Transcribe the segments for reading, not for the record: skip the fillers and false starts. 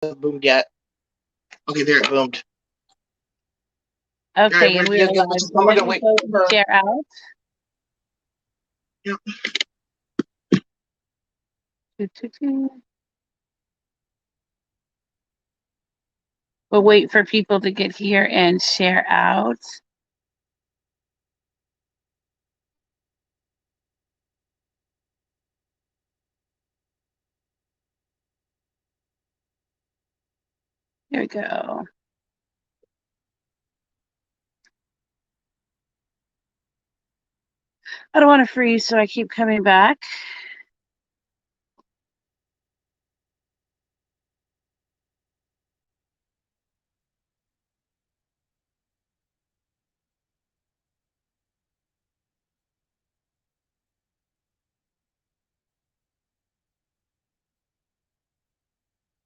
boomed yet. Okay, there it boomed. Okay, and we're live. So let me go and share out. Yep. We'll wait for people to get here and share out. Here we go. I don't want to freeze, so I keep coming back.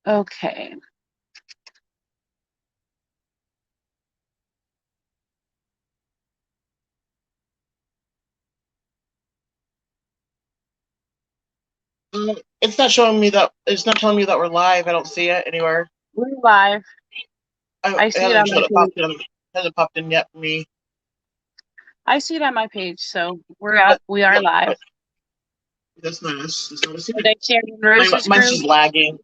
Okay. It's not showing me that. It's not telling me that we're live. I don't see it anywhere. We're live. I see it on my page. Hasn't popped in yet for me. I see it on my page, so we're out. We are live. That's nice. That's not a secret. I shared in Rose's mine's group. just lagging.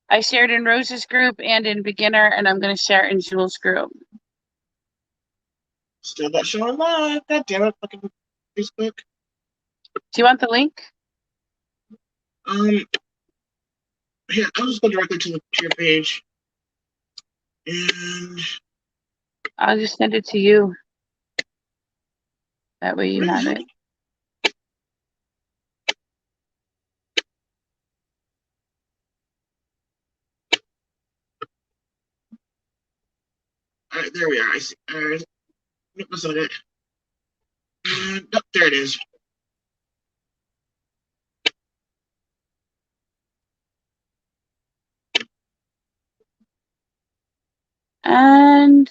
I shared in Rose's group and in beginner, and I'm going to share in Jules' group. Still not showing live. God damn it! Fucking Facebook. Do you want the link? Yeah, I'll just go directly to your page. And I'll just send it to you. That way you have it. All right, there we are. I see. Nope, that's not it. Nope, there it is. And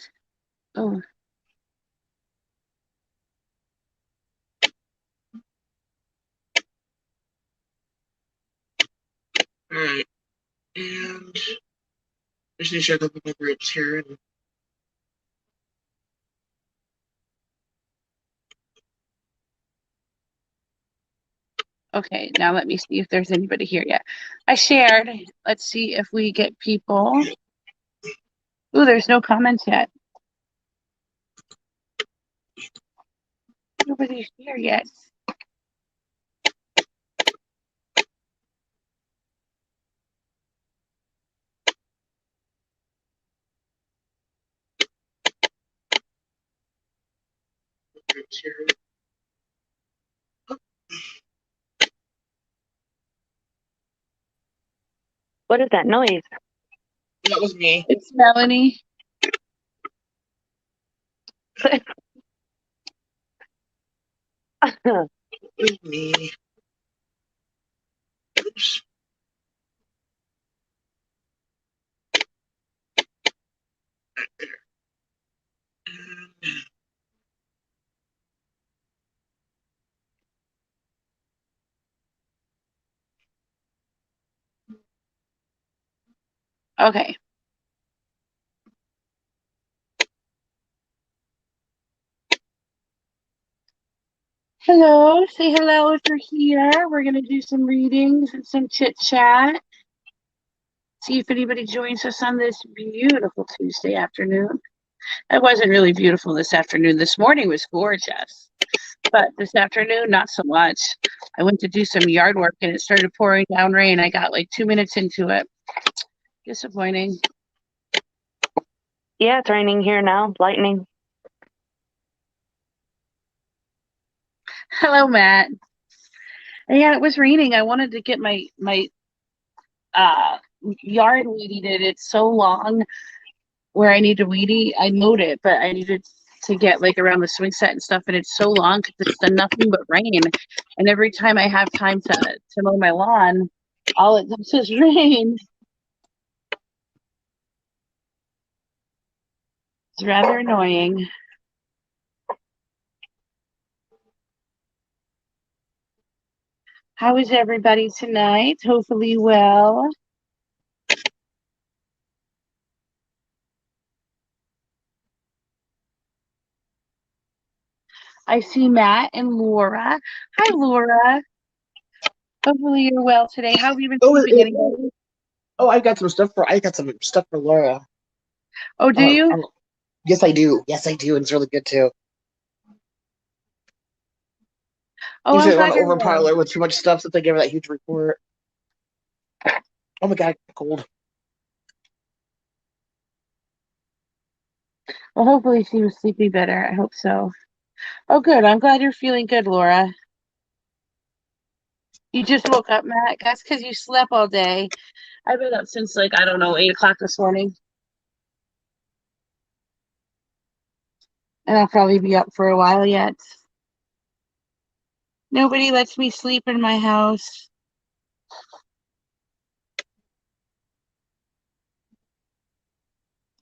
oh. All right, and I just need to share a couple of my groups here. And okay, now let me see if there's anybody here yet. I shared. Let's see if we get people. Ooh, there's no comments yet. Nobody's here yet. groups here. What is that noise? That was me. It's Melanie. It was me. Oops. Right there. And Okay. Hello, say hello if you're here. We're going to do some readings and some chit chat. See if anybody joins us on this beautiful Tuesday afternoon. It wasn't really beautiful this afternoon. This morning was gorgeous, but this afternoon, not so much. I went to do some yard work and it started pouring down rain. I got like 2 minutes into it. Disappointing. Yeah, it's raining here now. Lightning. Hello, Matt. Yeah, it was raining. I wanted to get my yard weeded. It's so long where I need to weedy. I mowed it, but I needed to get like around the swing set and stuff, and it's so long because it's done nothing but rain. And every time I have time to mow my lawn, all it does is rain. It's rather annoying. How is everybody tonight? Hopefully well. I see Matt and Laura. Hi, Laura. Hopefully you're well today. How have you been sleeping? Anybody? Oh, I got some stuff for Laura. Oh, do you? Yes, I do. Yes, I do. And it's really good too. Oh, Usually I'm I want glad to you're well. overpower her with too much stuff since I gave her that huge report. Oh my god, cold. Well, hopefully she was sleeping better. I hope so. Oh, good. I'm glad you're feeling good, Laura. You just woke up, Matt. That's because you slept all day. I've been up since like, I don't know, 8 o'clock this morning. And I'll probably be up for a while yet. Nobody lets me sleep in my house.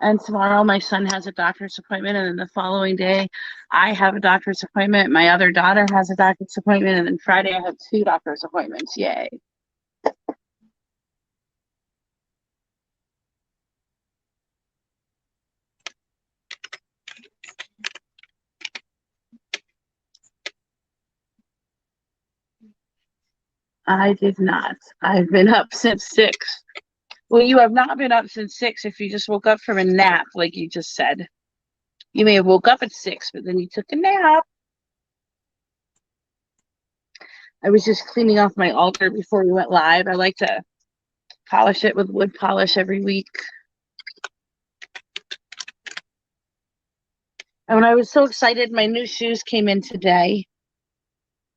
And tomorrow my son has a doctor's appointment, and then the following day I have a doctor's appointment. My other daughter has a doctor's appointment, and then Friday I have 2 doctor's appointments. Yay. I did not. I've been up since 6. Well, you have not been up since 6 if you just woke up from a nap, like you just said. You may have woke up at 6, but then you took a nap. I was just cleaning off my altar before we went live. I like to polish it with wood polish every week. And I was so excited, my new shoes came in today.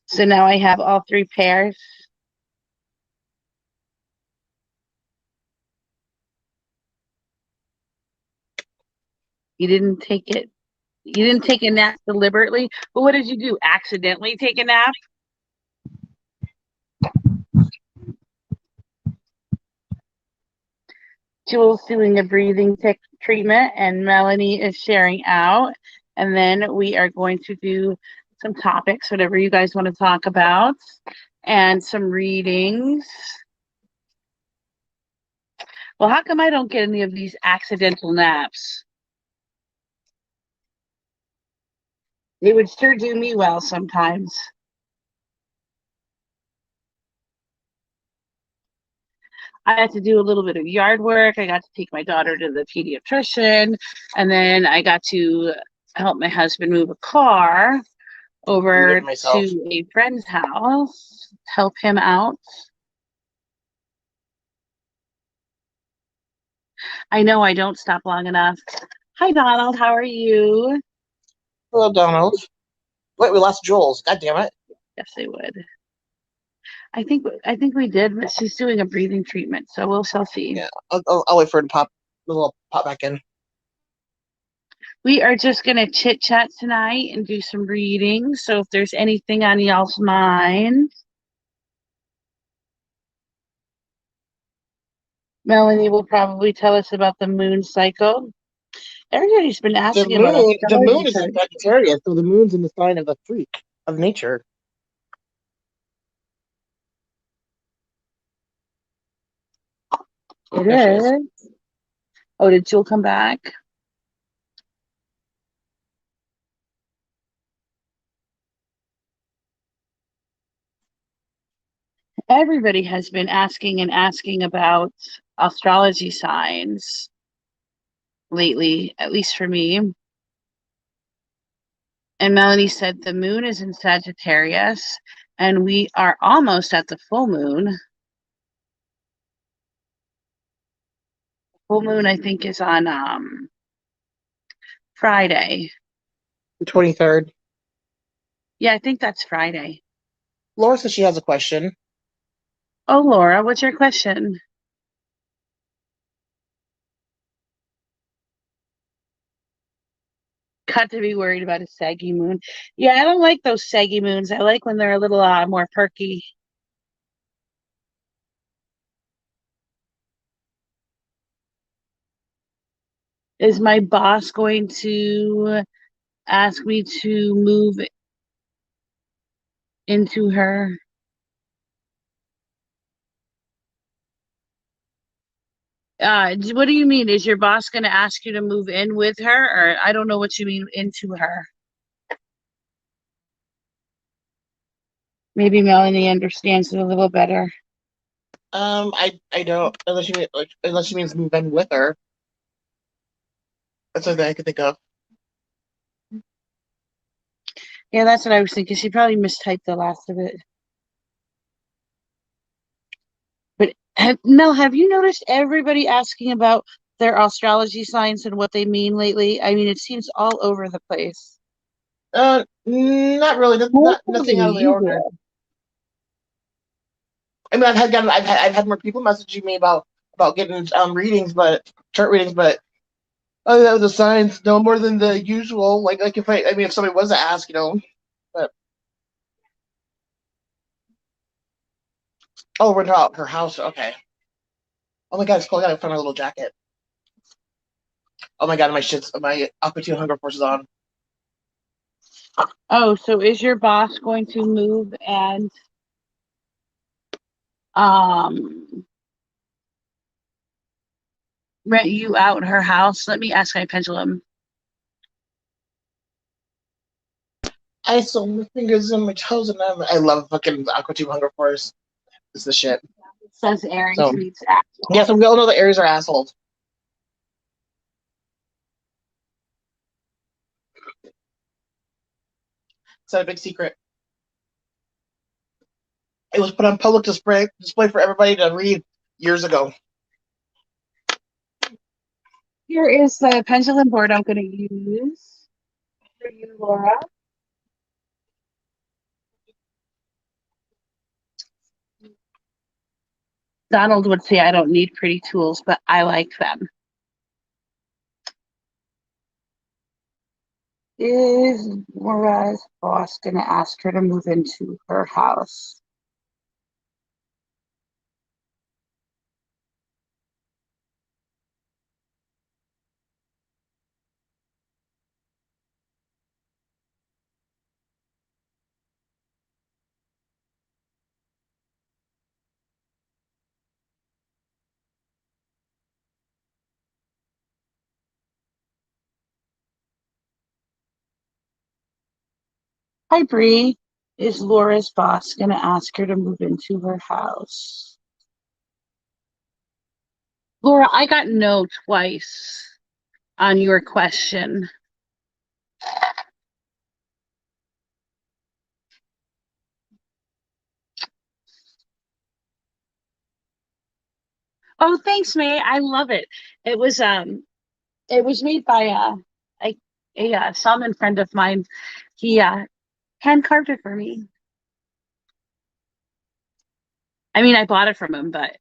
So now I have all 3 pairs. You didn't take it. You didn't take a nap deliberately. But what did you do? Accidentally take a nap? Jules doing a breathing treatment, and Melanie is sharing out. And then we are going to do some topics, whatever you guys want to talk about, and some readings. Well, how come I don't get any of these accidental naps? It would sure do me well sometimes. I had to do a little bit of yard work. I got to take my daughter to the pediatrician, and then I got to help my husband move a car over to a friend's house, help him out. I know I don't stop long enough. Hi, Donald. How are you? Hello, Donald. Wait, we lost Jules. God damn it. Yes, they would. I think we did, but she's doing a breathing treatment, so we'll shall see. Yeah, I'll wait for her to pop back in. We are just gonna chit chat tonight and do some reading. So if there's anything on y'all's mind, Melanie will probably tell us about the moon cycle. Everybody's been asking about The moon astrology. is in Sagittarius, so the moon's in the sign of the freak of nature. It is. Oh, did Jewel come back? Everybody has been asking and asking about astrology signs lately, at least for me. And Melanie said the moon is in Sagittarius, and we are almost at the full moon. Full moon, I think, is on Friday. The 23rd. Yeah, I think that's Friday. Laura says she has a question. Oh, Laura, what's your question? Got to be worried about a saggy moon. Yeah, I don't like those saggy moons. I like when they're a little more perky. Is my boss going to ask me to move into her? What do you mean? Is your boss going to ask you to move in with her? Or I don't know what you mean into her. Maybe Melanie understands it a little better. I don't unless she means move in with her. That's something I could think of. Yeah, that's what I was thinking. She probably mistyped the last of it. But Mel, have you noticed everybody asking about their astrology signs and what they mean lately? I mean, it seems all over the place. Not really. More so Nothing than out of the ordinary. usual. I mean, I've had more people messaging me about getting readings, but chart readings, but other than the signs, no more than the usual. Like if I mean, if somebody was to ask, but oh, we're out her house. Okay. Oh my god, it's cold. I gotta find my little jacket. Oh my god, my Aqua 2 Hunger Force is on. Oh, so is your boss going to move and um rent you out her house? Let me ask my pendulum. I saw my fingers and my toes, and I love fucking Aqua 2 Hunger Force. It's the shit. Says Aries So meets actual. yeah, so we all know the Aries are assholes. It's not a big secret. It was put on public display for everybody to read years ago. Here is the pendulum board I'm going to use for you, Laura. Donald would say I don't need pretty tools, but I like them. Is Laura's boss going to ask her to move into her house? Hi, Bree. Is Laura's boss going to ask her to move into her house? Laura, I got no twice on your question. Oh, thanks, May. I love it. It was made by a shaman friend of mine. He hand carved it for me. I mean, I bought it from him, but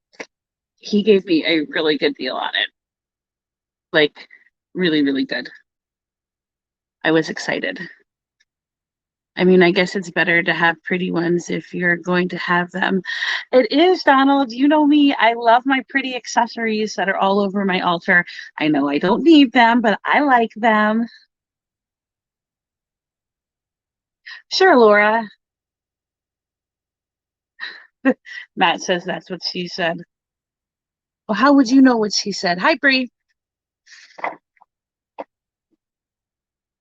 he gave me a really good deal on it. Like, really, really good. I was excited. I mean, I guess it's better to have pretty ones if you're going to have them. It is, Donald. You know me. I love my pretty accessories that are all over my altar. I know I don't need them, but I like them. Sure, Laura. Matt says that's what she said. Well, how would you know what she said? Hi, Bree.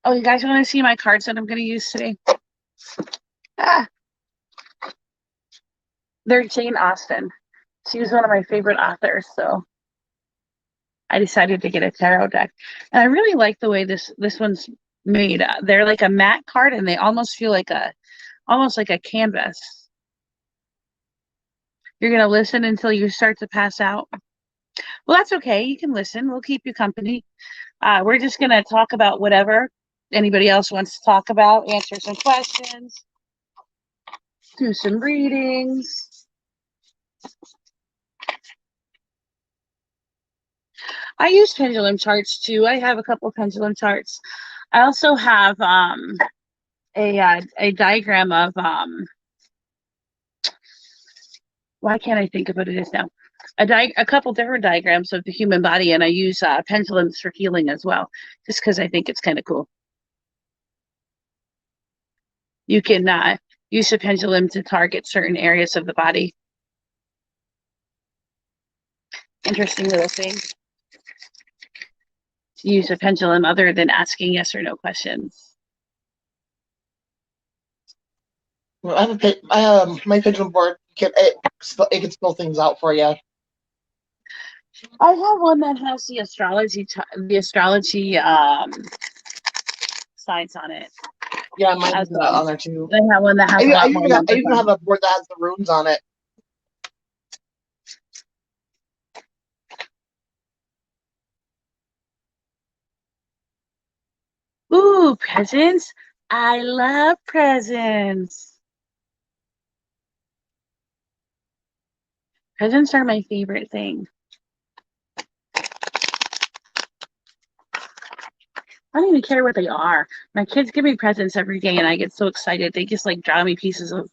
Oh, you guys want to see my cards that I'm going to use today? Ah, they're Jane Austen. She was one of my favorite authors, so I decided to get a tarot deck. And I really like the way this one's made. They're like a matte card, and they almost feel like almost like a canvas. You're going to listen until you start to pass out. Well, that's okay. You can listen. We'll keep you company. We're just going to talk about whatever anybody else wants to talk about, answer some questions, do some readings. I use pendulum charts too. I have a couple pendulum charts. I also have a diagram of why can't I think of what it is now? A couple different diagrams of the human body, and I use pendulums for healing as well, just because I think it's kind of cool. You can use a pendulum to target certain areas of the body. Interesting little thing. To use a pendulum other than asking yes or no questions. Well, I have my pendulum board. It can spell things out for you. I have one that has the astrology signs on it. Yeah, mine has that on there too. I have one that has a lot more numbers. I even have a board that has the runes on it. Ooh, presents. I love presents. Presents are my favorite thing. I don't even care what they are. My kids give me presents every day, and I get so excited. They just like draw me pieces of,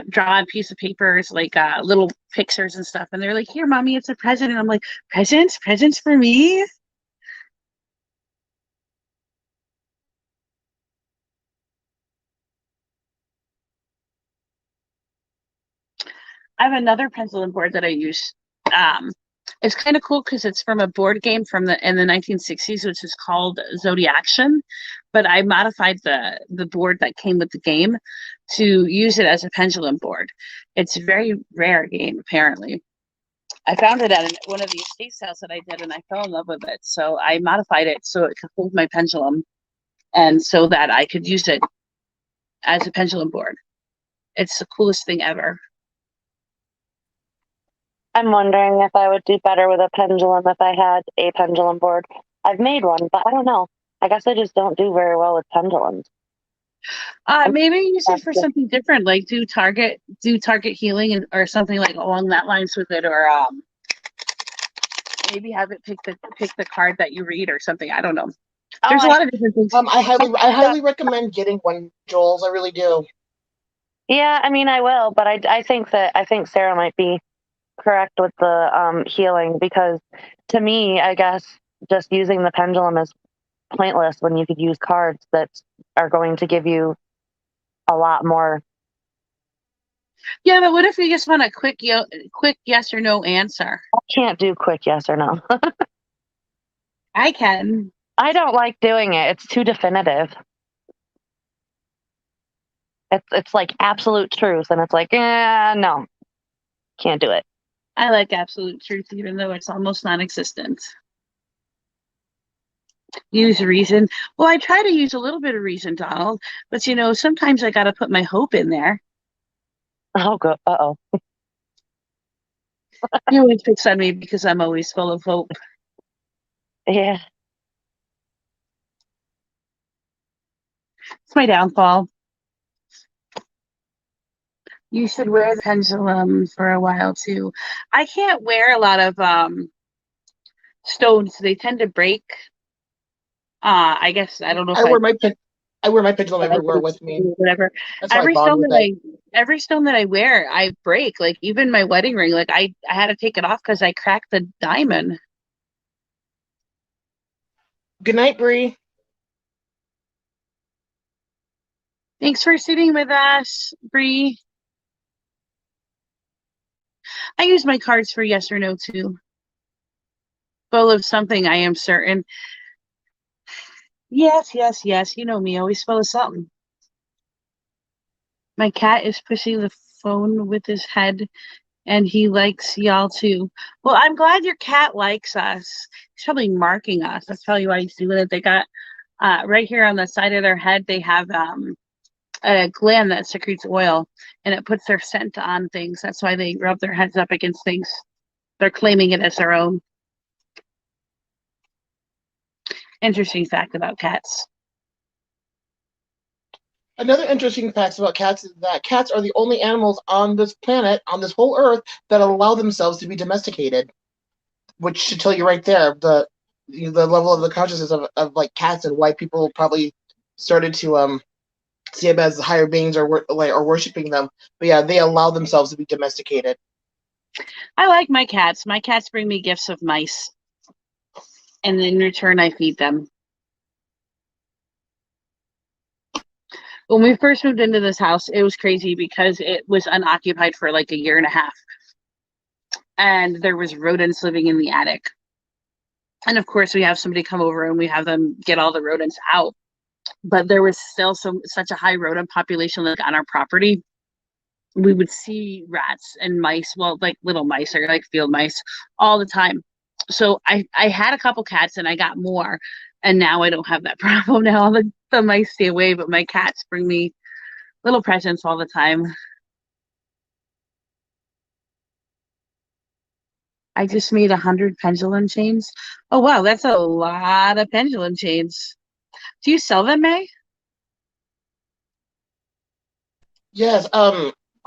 draw a piece of papers, like little pictures and stuff, and they're like, "Here, mommy, it's a present." And I'm like, "Presents, presents for me." I have another pencil and board that I use. It's kind of cool because it's from a board game from in the 1960s, which is called Zodiaction. But I modified the board that came with the game to use it as a pendulum board. It's a very rare game, apparently. I found it at one of the estate sales that I did, and I fell in love with it. So I modified it so it could hold my pendulum, and so that I could use it as a pendulum board. It's the coolest thing ever. I'm wondering if I would do better with a pendulum if I had a pendulum board. I've made one, but I don't know. I guess I just don't do very well with pendulums. Maybe use it for something different, like do target healing or something like along that lines with it, or maybe have it pick the card that you read or something. I don't know. There's a lot of different things. I highly recommend getting one, Jules. I really do. Yeah, I mean I will, but I think Sarah might be correct with the healing, because to me, I guess just using the pendulum is pointless when you could use cards that are going to give you a lot more. Yeah, but what if you just want a quick yes or no answer? I can't do quick yes or no. I can. I don't like doing it. It's too definitive. It's like absolute truth, and it's like, no, can't do it. I like absolute truth, even though it's almost non-existent. Use reason. Well, I try to use a little bit of reason, Donald, but sometimes I got to put my hope in there. Oh, good. Uh-oh. You always picks on me because I'm always full of hope. Yeah. It's my downfall. You should wear the pendulum for a while too. I can't wear a lot of stones. They tend to break. I guess I don't know. I wear my pendulum everywhere with me. Whatever. That's why I bond with it. Every stone that I wear, I break. Like even my wedding ring. Like I had to take it off because I cracked the diamond. Good night, Bree. Thanks for sitting with us, Bree. I use my cards for yes or no too. Full of something, I am certain. Yes, yes, yes. You know me, always full of something. My cat is pushing the phone with his head, and he likes y'all too. Well, I'm glad your cat likes us. He's probably marking us. That's probably why he's doing it. They got right here on the side of their head, they have a gland that secretes oil, and it puts their scent on things. That's why they rub their heads up against things. They're claiming it as their own. Interesting fact about cats. Another interesting fact about cats is that cats are the only animals on this planet, on this whole earth, that allow themselves to be domesticated. Which should tell you right there the level of the consciousness of like cats, and why people probably started to see them as higher beings or worshiping them. But yeah, they allow themselves to be domesticated. I like my cats. My cats bring me gifts of mice, and in return, I feed them. When we first moved into this house, it was crazy because it was unoccupied for like a year and a half. And there was rodents living in the attic. And of course, we have somebody come over and we have them get all the rodents out. But there was still such a high rodent population like on our property we would see rats and mice, well, like little mice or like field mice all the time. So I had a couple cats and I got more, and now I don't have that problem. Now the mice stay away, but my cats bring me little presents all the time. I just made 100 pendulum chains. Oh wow, that's a lot of pendulum chains. Do you sell them, May? Yes.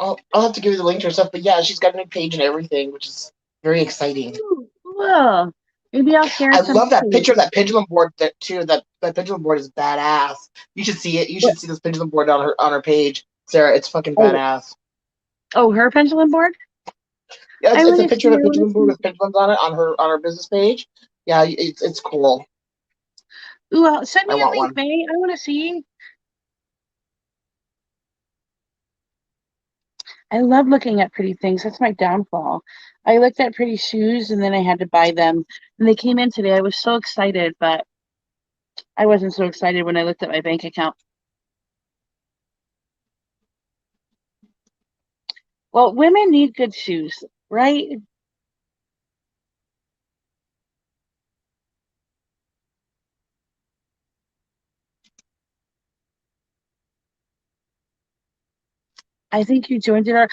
I'll have to give you the link to her stuff, but yeah, she's got a new page and everything, which is very exciting. Ooh, cool. Maybe I'll share I some. love that picture of that pendulum board too. That pendulum board is badass. You should see it. You should see this pendulum board on her page, Sarah. It's fucking badass. Oh, her pendulum board? Yeah, it's a picture of a pendulum board with pendulums on it on her business page. Yeah, it's cool. Ooh, send me a link, May. I want to see. I love looking at pretty things. That's my downfall. I looked at pretty shoes and then I had to buy them. And they came in today. I was so excited, but I wasn't so excited when I looked at my bank account. Well, women need good shoes, right? I think you joined it.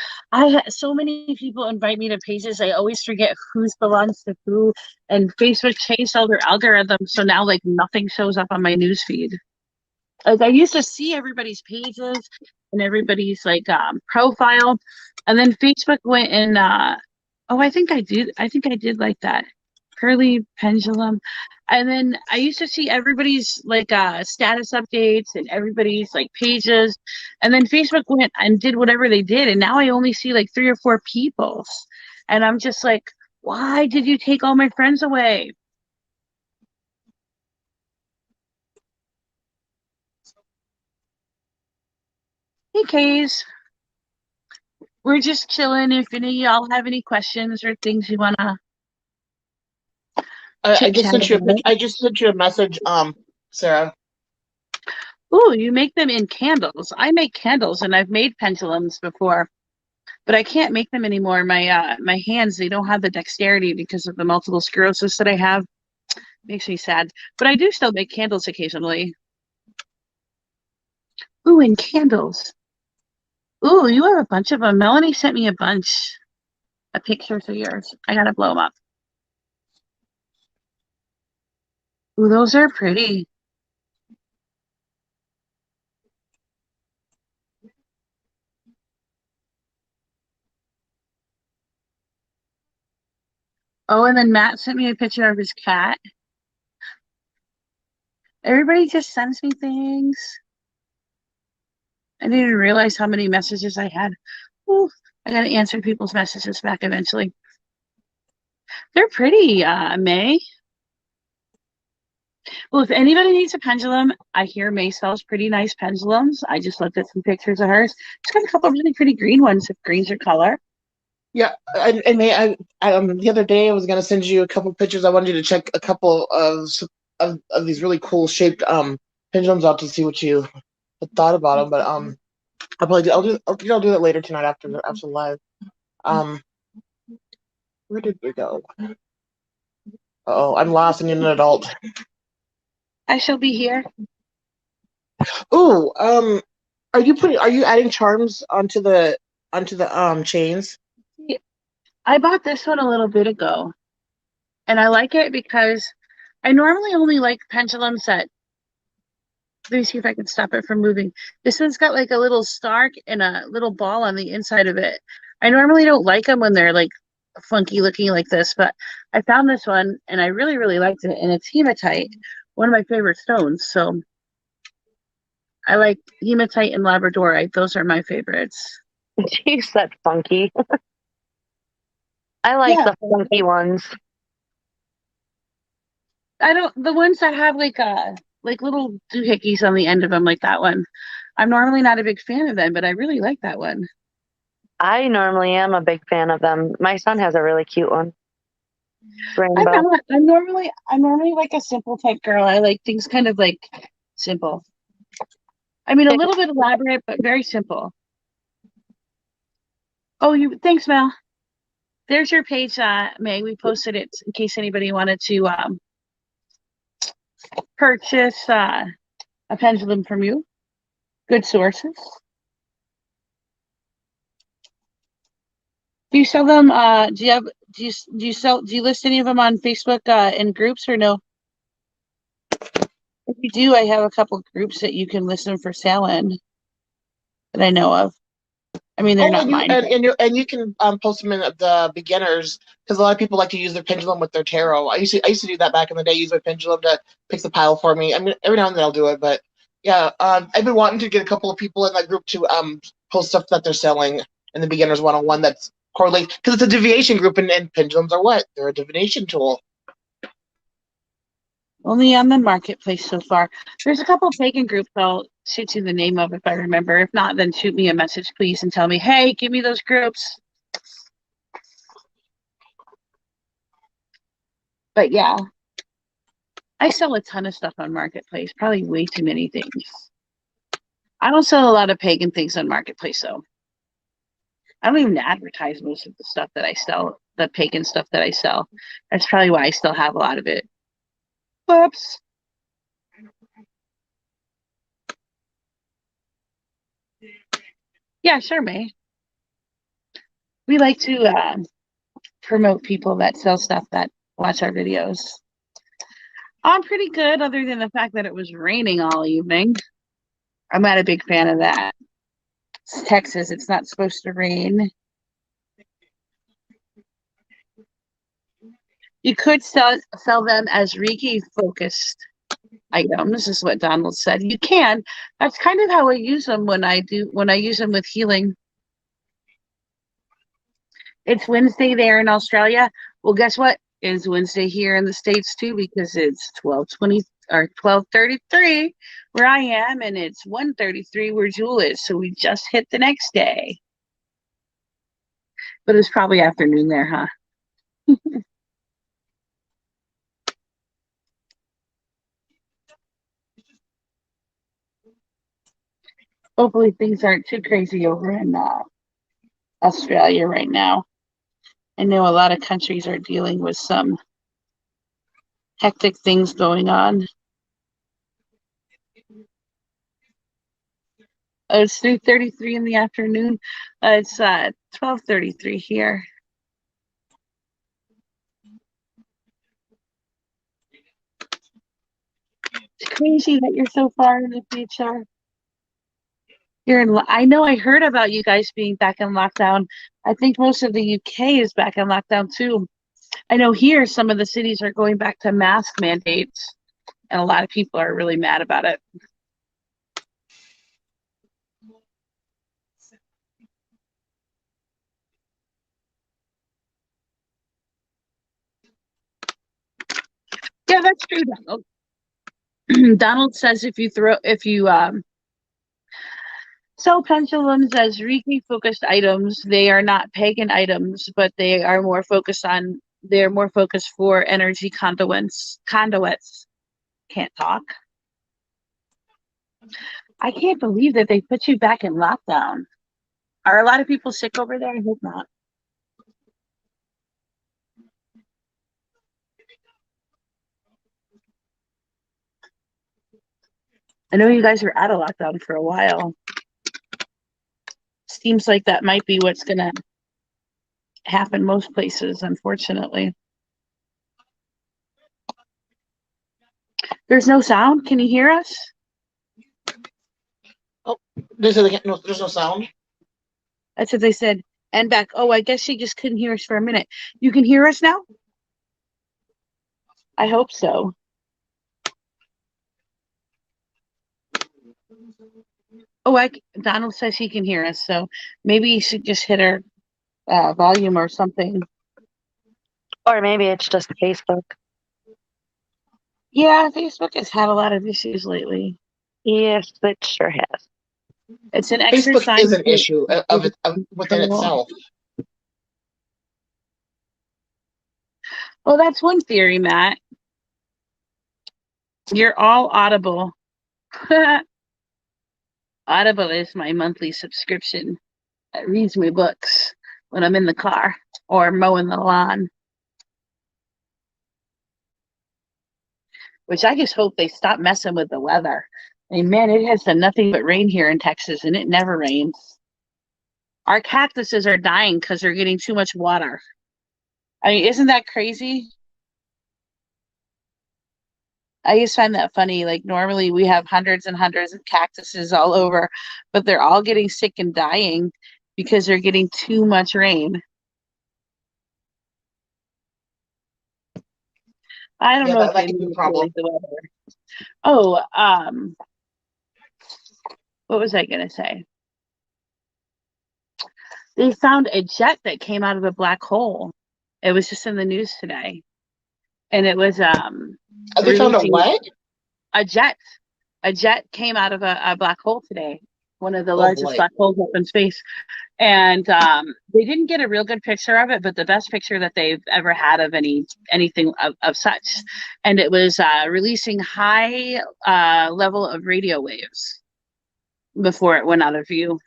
So many people invite me to pages. I always forget whose belongs to who. And Facebook changed all their algorithms, so now like nothing shows up on my news feed. Like I used to see everybody's pages and everybody's like profile, and then Facebook went and oh, I think I did like that curly pendulum. And then I used to see everybody's like status updates and everybody's like pages. And then Facebook went and did whatever they did. And now I only see like 3 or 4 people's. And I'm just like, why did you take all my friends away? Hey, Kays. We're just chilling. If any of y'all have any questions or things you wanna I just sent you a message, Sarah. Ooh, you make them in candles. I make candles and I've made pendulums before, but I can't make them anymore. My hands, they don't have the dexterity because of the multiple sclerosis that I have. Makes me sad. But I do still make candles occasionally. Ooh, and candles. Ooh, you have a bunch of them. Melanie sent me a bunch of pictures of yours. I gotta blow them up. Ooh, those are pretty. Oh, and then Matt sent me a picture of his cat. Everybody just sends me things. I didn't even realize how many messages I had. Ooh, I gotta answer people's messages back eventually. They're pretty, May. Well, if anybody needs a pendulum, I hear May sells pretty nice pendulums. I just looked at some pictures of hers. She's got a couple really pretty green ones if green's her color. Yeah, and May, the other day I was gonna send you a couple pictures. I wanted you to check a couple of these really cool shaped pendulums out to see what you thought about them. But I'll do that later tonight after the live. Where did we go? Oh, I'm lost and in an adult. I shall be here. Ooh, are you adding charms onto the chains? I bought this one a little bit ago, and I like it because I normally only like pendulums that. Let me see if I can stop it from moving. This one's got like a little star and a little ball on the inside of it. I normally don't like them when they're like funky looking like this, but I found this one and I really, really liked it. And it's hematite, one of my favorite stones. So I like hematite and labradorite. Those are my favorites. You said funky. I like the funky ones. The ones that have like little doohickeys on the end of them, like that one. I'm normally not a big fan of them, but I really like that one. I normally am a big fan of them. My son has a really cute one. Rainbow. I'm normally like a simple type girl. I like things kind of like simple. I mean, a little bit elaborate, but very simple. Oh, thanks, Mel. There's your page, May. We posted it in case anybody wanted to purchase a pendulum from you. Good sources. Do you sell them? Do you list any of them on Facebook in groups or no? If you do, I have a couple groups that you can list them for sale in that I know of. I mean, they're not mine. And you can post them in the beginners, because a lot of people like to use their pendulum with their tarot. I used to do that back in the day. Use my pendulum to pick the pile for me. I mean, every now and then I'll do it, but yeah, I've been wanting to get a couple of people in that group to post stuff that they're selling in the beginners 101 that's correlated, because it's a divination group, and pendulums are what? They're a divination tool. Only on the marketplace so far. There's a couple of pagan groups I'll shoot you the name of if I remember. If not, then shoot me a message, please, and tell me, hey, give me those groups. But yeah, I sell a ton of stuff on marketplace, probably way too many things. I don't sell a lot of pagan things on marketplace, though. I don't even advertise most of the stuff that I sell, the pagan stuff that I sell. That's probably why I still have a lot of it. Whoops. Yeah, sure, May. We like to promote people that sell stuff that watch our videos. I'm pretty good, other than the fact that it was raining all evening. I'm not a big fan of that. It's Texas. It's not supposed to rain. You could sell them as Reiki-focused items, is what Donald said. You can. That's kind of how I use them when I use them with healing. It's Wednesday there in Australia. Well, guess what? It's Wednesday here in the States too, because it's 12:20 or 12:33 where I am, and it's 1:33 where Jewel is. So we just hit the next day. But it's probably afternoon there, huh? Hopefully things aren't too crazy over in Australia right now. I know a lot of countries are dealing with some hectic things going on. It's 3:33 in the afternoon. It's 12:33 here. It's crazy that you're so far in the future. I know I heard about you guys being back in lockdown. I think most of the UK is back in lockdown too. I know here some of the cities are going back to mask mandates, and a lot of people are really mad about it. Yeah, that's true, Donald. Donald says if you sell pendulums as Reiki focused items, they are not pagan items, but they are more focused for energy conduits. Can't talk. I can't believe that they put you back in lockdown. Are a lot of people sick over there? I hope not. I know you guys were out of lockdown for a while. Seems like that might be what's going to happen most places, unfortunately. There's no sound. Can you hear us? Oh, there's no sound. That's what they said. And back. Oh, I guess she just couldn't hear us for a minute. You can hear us now? I hope so. Oh, Donald says he can hear us, so maybe you should just hit her volume or something. Or maybe it's just Facebook. Yeah, Facebook has had a lot of issues lately. Yes, it sure has. It's an exercise. Facebook is an issue within itself. Well, that's one theory, Matt. You're all Audible. Audible is my monthly subscription. It reads my books. when I'm in the car or mowing the lawn. Which I just hope they stop messing with the weather. I mean, man, it has done nothing but rain here in Texas, and it never rains. Our cactuses are dying because they're getting too much water. I mean, isn't that crazy? I just find that funny. Like, normally we have hundreds and hundreds of cactuses all over, but they're all getting sick and dying because they're getting too much rain. I don't know if that could be a problem. the weather. Oh, what was I gonna say? They found a jet that came out of a black hole. It was just in the news today, and it was They found a what? A jet. A jet came out of a black hole today. One of the largest black holes up in space. And they didn't get a real good picture of it, but the best picture that they've ever had of anything of such. And it was releasing high level of radio waves before it went out of view.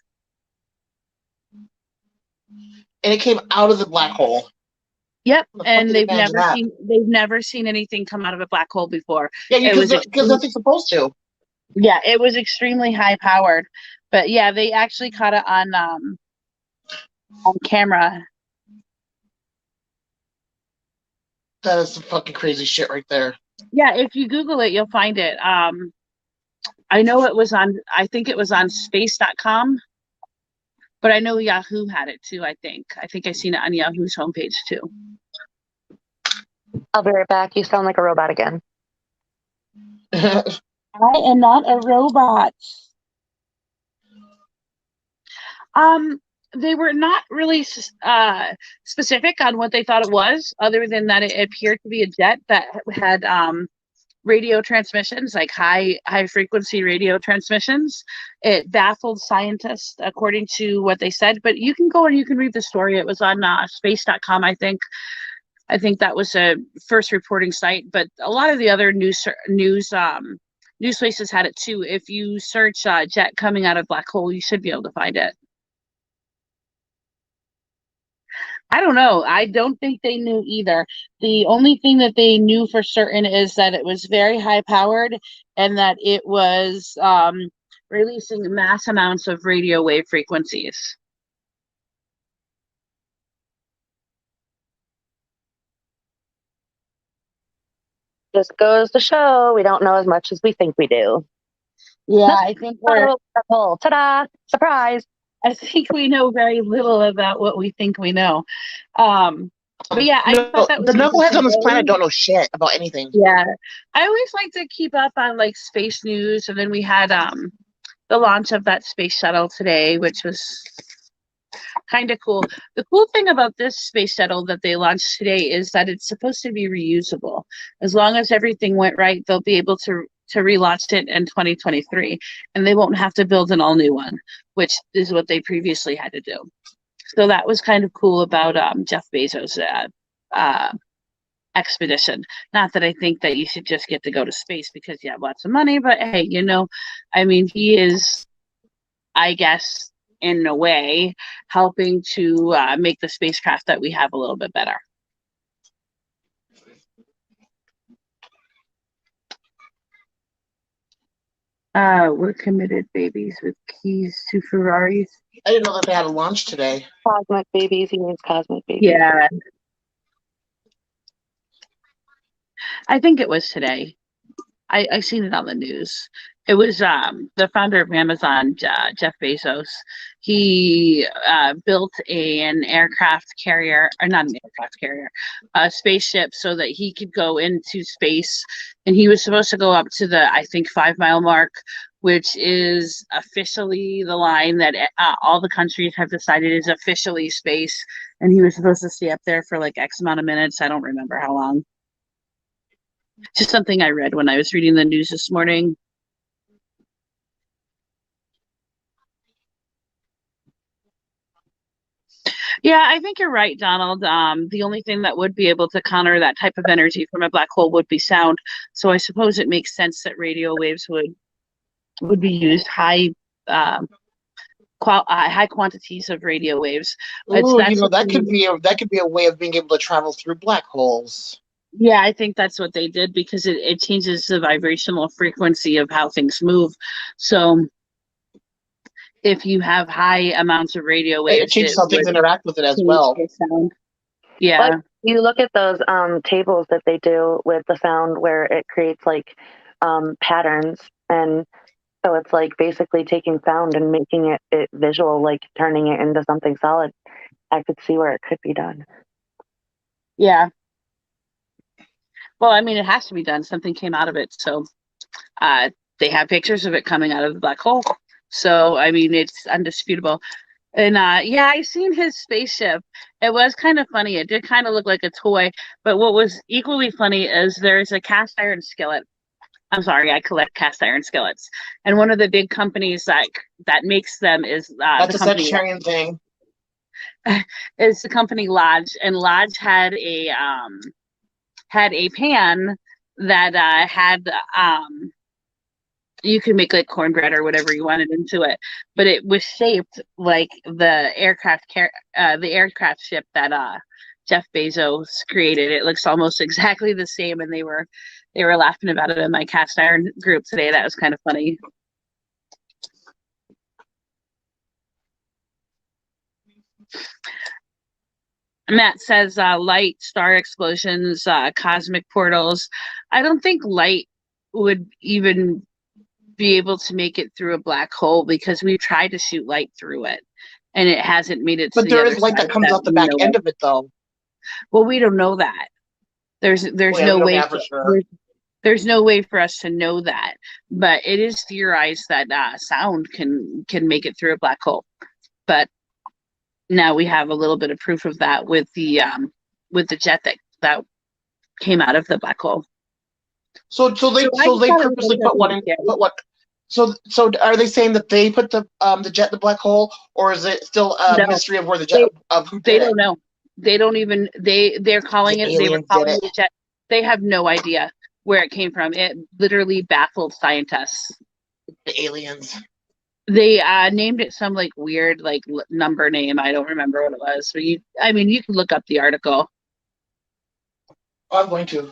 And it came out of the black hole. Yep, and they've never seen anything come out of a blak hole before. Yeah, because nothing's supposed to. Yeah, it was extremely high powered, but yeah, they actually caught it on camera. That is some fucking crazy shit right there. Yeah, if you Google it, you'll find it. I know it was on. I think it was on space.com, but I know Yahoo had it too. I think I seen it on Yahoo's homepage too. I'll be right back. You sound like a robot again. I am not a robot. They were not really specific on what they thought it was, other than that it appeared to be a jet that had radio transmissions, like high frequency radio transmissions. It baffled scientists, according to what they said. But you can go and you can read the story. It was on space.com, I think. I think that was a first reporting site, but a lot of the other news places had it too. If you search jet coming out of black hole, you should be able to find it. I don't know. I don't think they knew either. The only thing that they knew for certain is that it was very high powered and that it was releasing mass amounts of radio wave frequencies. Just goes to show we don't know as much as we think we do. Yeah, I think we're ta-da! Surprise! I think we know very little about what we think we know. But yeah, I thought that was the knuckleheads on this planet don't know shit about anything. Yeah, I always like to keep up on like space news, and then we had the launch of that space shuttle today, which was kind of cool. The cool thing about this space shuttle that they launched today is that it's supposed to be reusable. As long as everything went right, they'll be able to relaunch it in 2023, and they won't have to build an all new one, which is what they previously had to do. So that was kind of cool about Jeff Bezos' expedition. Not that I think that you should just get to go to space because you have lots of money, but hey, you know, I mean, he is, I guess, in a way, helping to make the spacecraft that we have a little bit better. We're committed babies with keys to Ferraris. I didn't know that they had a launch today. Cosmic babies. He means cosmic babies. Yeah. I think it was today. I seen it on the news. It was the founder of Amazon, Jeff Bezos. He built an aircraft carrier, or not an aircraft carrier, a spaceship so that he could go into space. And he was supposed to go up to the, I think, 5-mile mark, which is officially the line that all the countries have decided is officially space. And he was supposed to stay up there for like X amount of minutes. I don't remember how long. Just something I read when I was reading the news this morning. Yeah, I think you're right, Donald. The only thing that would be able to counter that type of energy from a black hole would be sound. So I suppose it makes sense that radio waves would be used high high quantities of radio waves. Ooh, you know, that could be a way of being able to travel through black holes. Yeah, I think that's what they did because it changes the vibrational frequency of how things move. So if you have high amounts of radio waves, It changes how things interact with it as change well. the sound. Yeah. Like, you look at those tables that they do with the sound where it creates like patterns, and so it's like basically taking sound and making it visual, like turning it into something solid. I could see where it could be done. Yeah. Well, I mean, it has to be done. Something came out of it. So they have pictures of it coming out of the black hole. So, I mean, it's undisputable. And yeah, I seen his spaceship. It was kind of funny. It did kind of look like a toy. But what was equally funny is there's a cast iron skillet. I'm sorry, I collect cast iron skillets. And one of the big companies that makes them is that's the a Sagittarian thing. Is the company Lodge. And Lodge had a pan that had you could make like cornbread or whatever you wanted into it, but it was shaped like the aircraft ship that Jeff Bezos created. It looks almost exactly the same, and they were laughing about it in my cast iron group today. That was kind of funny. Matt says light, star explosions, cosmic portals. I don't think light would even be able to make it through a black hole because we've tried to shoot light through it and it hasn't made it to but there is light that comes out the back end of it, though. Well, we don't know that. There's no way there's no way for us to know that, but it is theorized that sound can make it through a black hole. But now we have a little bit of proof of that with the jet that came out of the black hole. So they purposely put one in. So are they saying that they put the jet in the black hole, or is it still a mystery of where the jet? They don't know. They don't even. They're calling it. They were calling it the jet. They have no idea where it came from. It literally baffled scientists. The aliens. They named it some like weird like number name. I don't remember what it was. But you can look up the article. I'm going to.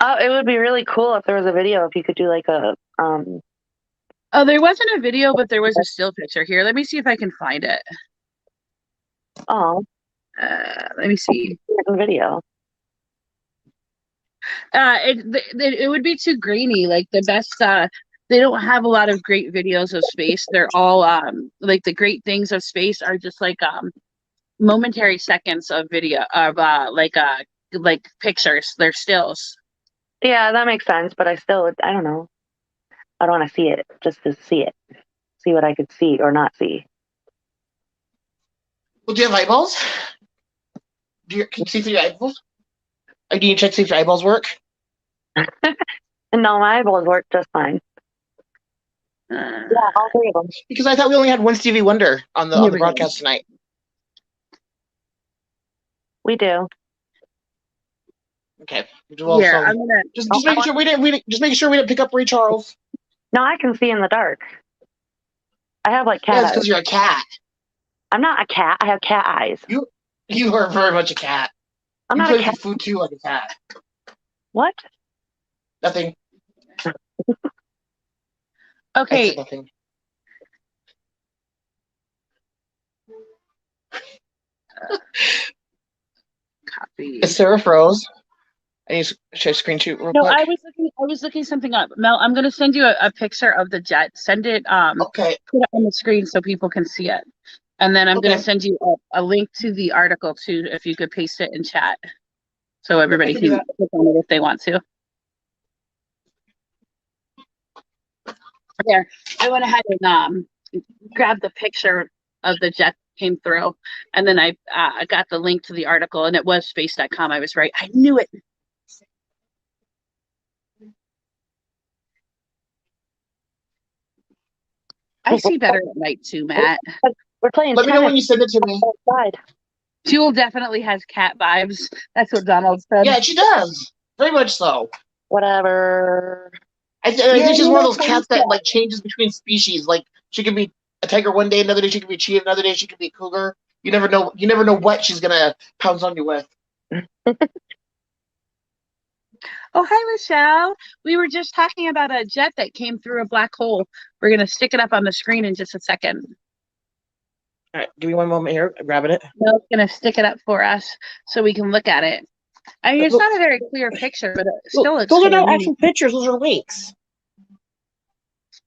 It would be really cool if there was a video. If you could do like a Oh, there wasn't a video, but there was a still picture here. Let me see if I can find it. Oh. Let me see. Video. It would be too grainy. Like the best. They don't have a lot of great videos of space. They're all like the great things of space are just like momentary seconds of video of like pictures. They're stills. Yeah, that makes sense. But I don't know. I don't want to see it just to see it. See what I could see or not see. Well, do you have eyeballs? Can you see through your eyeballs? Or do you check to see if your eyeballs work? No, my eyeballs work just fine. Yeah, all three of them. Because I thought we only had one Stevie Wonder on the broadcast tonight. We do. Okay. Well, yeah, so I'm gonna just making sure we didn't pick up Ray Charles. No, I can see in the dark. I have like cat eyes. eyes. Because you're a cat. I'm not a cat. I have cat eyes. You are very much a cat. I'm you not play a cat. with food too like a cat. What? Nothing. Okay. Nothing. Copy. Is Sarah froze? I need to share screen too real quick. I was looking something up. Mel, I'm gonna send you a picture of the jet. Send it okay. Put it on the screen so people can see it. And then I'm gonna send you a link to the article too, if you could paste it in chat. So everybody can click on it if they want to. There. I went ahead and grabbed the picture of the jet came through, and then I got the link to the article, and it was space.com. I was right. I knew it. I see better at night too, Matt. We're playing. Let me know when you send it to me. Jewel definitely has cat vibes. That's what Donald said. Yeah, she does. Very much so. Whatever. I think she's one of those cats that like changes between species. Like she could be a tiger one day, another day she could be a cheetah, another day she could be a cougar. You never know. You never know what she's gonna pounce on you with. Oh, hi, Michelle. We were just talking about a jet that came through a black hole. We're going to stick it up on the screen in just a second. All right, give me one moment here. I'm grabbing it. Mel's going to stick it up for us so we can look at it. I mean, it's not a very clear picture, but it still looks those are not neat. actual pictures. Those are links.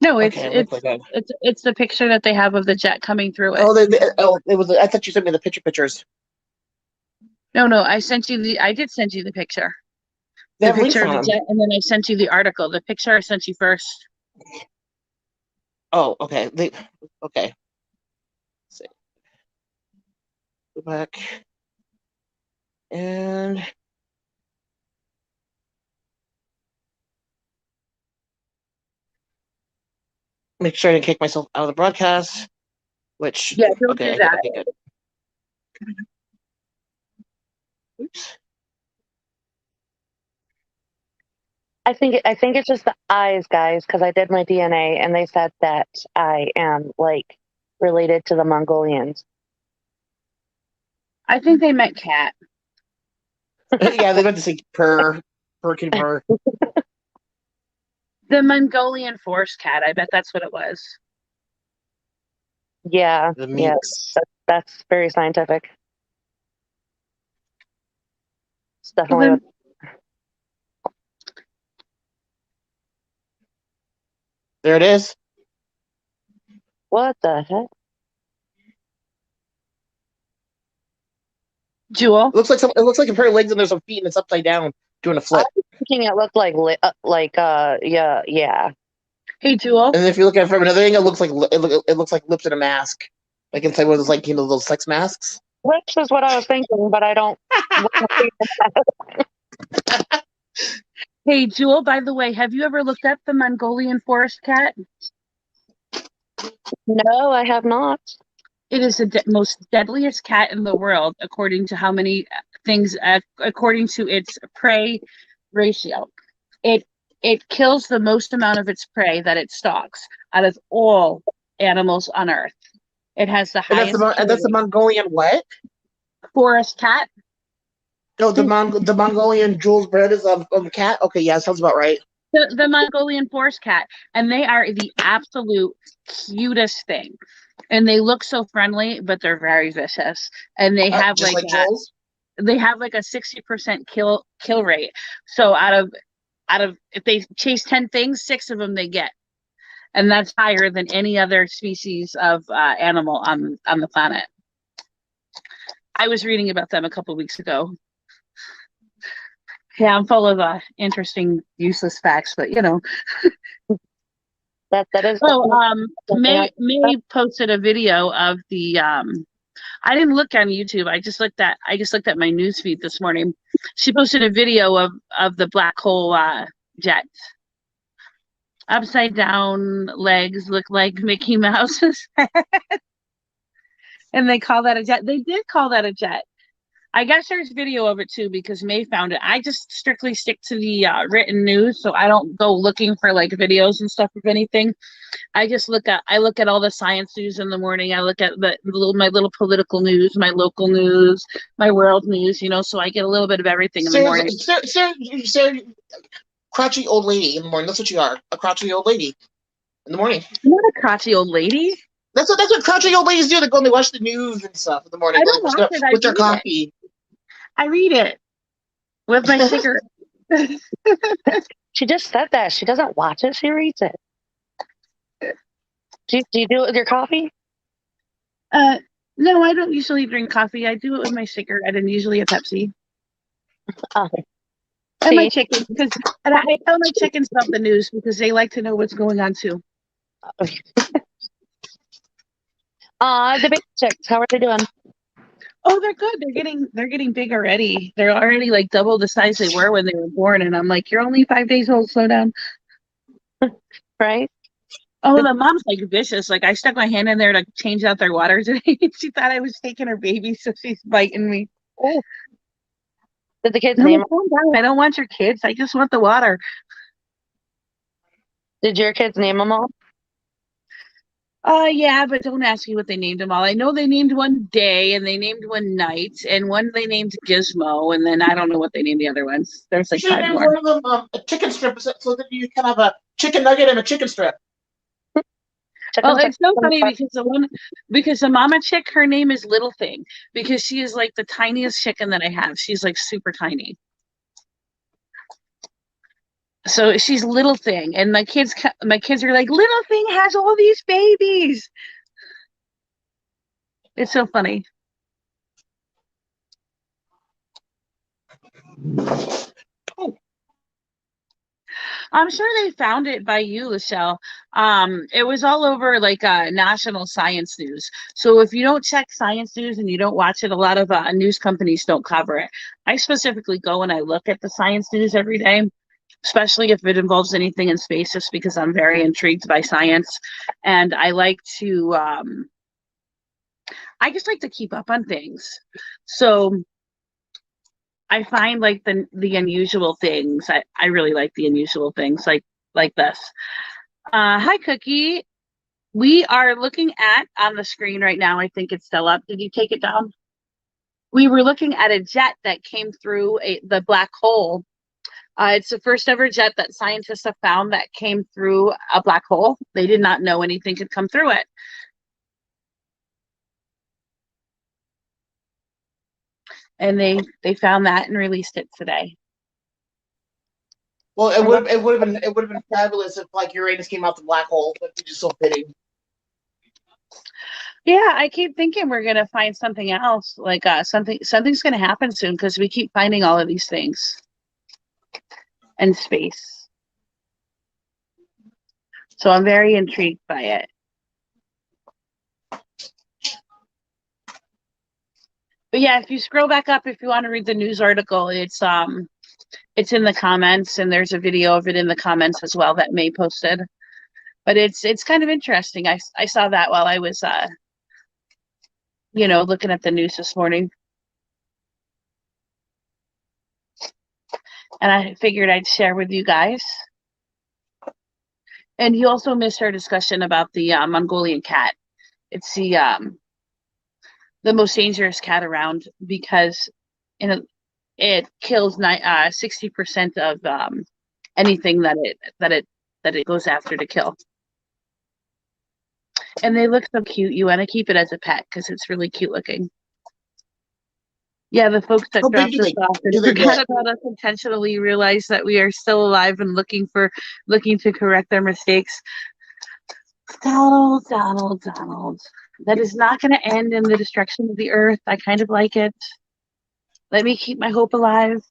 No, it's Okay, it's the picture that they have of the jet coming through it. Oh, it was. I thought you sent me the pictures. No, I sent you the. I did send you the picture. They The have links picture of on the them. jet, and then I sent you the article. The picture I sent you first. Oh, okay. Okay. Let's see. Go back and make sure I didn't kick myself out of the broadcast. Which don't do that. Okay, good. Oops. I think it's just the eyes, guys, because I did my DNA and they said that I am like related to the Mongolians. I think they meant cat. Yeah, they meant to say purr. The Mongolian forest cat. I bet that's what it was. Yeah, The minx. that's very scientific. It's definitely Well, There it is. what the heck? Jewel. It looks like a pair of legs and there's some feet and it's upside down doing a flip. I was thinking it looked yeah. Hey, Jewel. And if you look at it from another angle, it looks like lips in a mask, like inside one of those those sex masks. Which is what I was thinking, but I don't. Hey, Jewel, by the way, have you ever looked up the Mongolian forest cat? No, I have not. It is the most deadliest cat in the world, according to how many things, according to its prey ratio. It kills the most amount of its prey that it stalks out of all animals on Earth. It has the highest. And that's the Mongolian what? Forest cat. No, the Mongolian Jules bread is of a cat. Okay, yeah, sounds about right. The Mongolian forest cat, and they are the absolute cutest thing. And they look so friendly, but they're very vicious. And they have like Jules? They have like a 60% kill rate. So out of if they chase 10 things, 6 of them they get. And that's higher than any other species of animal on the planet. I was reading about them a couple of weeks ago. Yeah, I'm full of interesting, useless facts, but you know. That is. May posted a video of the. I didn't look on YouTube. I just looked at my news feed this morning. She posted a video of the black hole jet. Upside down legs look like Mickey Mouse's head. And they call that a jet. They did call that a jet. I guess there's video of it too because May found it. I just strictly stick to the written news, so I don't go looking for like videos and stuff of anything. I just look at all the science news in the morning. I look at my little political news, my local news, my world news. You know, so I get a little bit of everything in the morning. Sarah, crotchety old lady in the morning. That's what you are, a crotchety old lady in the morning. I'm not a crotchety old lady. That's what crotchety old ladies do. They go and they watch the news and stuff in the morning. I don't watch it. With their coffee. I read it with my cigarette. She just said that. She doesn't watch it. She reads it. Do you do it with your coffee? No, I don't usually drink coffee. I do it with my cigarette and usually a Pepsi. Oh. And my chickens, and I tell my chickens about the news because they like to know what's going on too. The big chicks, how are they doing? Oh, they're good. They're getting big already. They're already like double the size they were when they were born. And I'm like, you're only 5 days old. Slow down. Right? Oh, the mom's like vicious. Like I stuck my hand in there to change out their water today. She thought I was taking her baby, so she's biting me. Oh. Did the kids No, name? I don't want your kids. I just want the water. Did your kids name them all? Yeah, but don't ask me what they named them all. I know they named one day and they named one night and one they named Gizmo, and then I don't know what they named the other ones. There's like You should 5 name more. one of them a chicken strip so that you can have a chicken nugget and a chicken strip. Well, it's so funny because the mama chick, her name is Little Thing because she is like the tiniest chicken that I have. She's like super tiny. So she's Little Thing, and my kids are like, Little Thing has all these babies. It's so funny. Oh. I'm sure they found it by you, Lachelle. It was all over like national science news. So if you don't check science news and you don't watch it, a lot of news companies don't cover it. I specifically go and I look at the science news every day, especially if it involves anything in space, just because I'm very intrigued by science. And I like to, I just like to keep up on things. So I find like the unusual things. I really like the unusual things like this. Hi, Cookie. We are looking at on the screen right now. I think it's still up. Did you take it down? We were looking at a jet that came through the black hole. It's the first ever jet that scientists have found that came through a black hole. They did not know anything could come through it. And they found that and released it today. Well, it would have been fabulous if like Uranus came out the black hole. That'd be just so fitting. Yeah, I keep thinking we're gonna find something else. Like something's gonna happen soon because we keep finding all of these things in space. So I'm very intrigued by it. But yeah, if you scroll back up, if you want to read the news article, it's in the comments, and there's a video of it in the comments as well that May posted. But it's kind of interesting. I saw that while I was looking at the news this morning. And I figured I'd share with you guys. And you also missed our discussion about the Mongolian cat. It's the most dangerous cat around because it kills 60% of anything that it goes after to kill. And they look so cute. You want to keep it as a pet because it's really cute looking. Yeah, the folks that dropped us off and forgot about us intentionally realize that we are still alive and looking to correct their mistakes. Donald. That is not going to end in the destruction of the earth. I kind of like it. Let me keep my hope alive.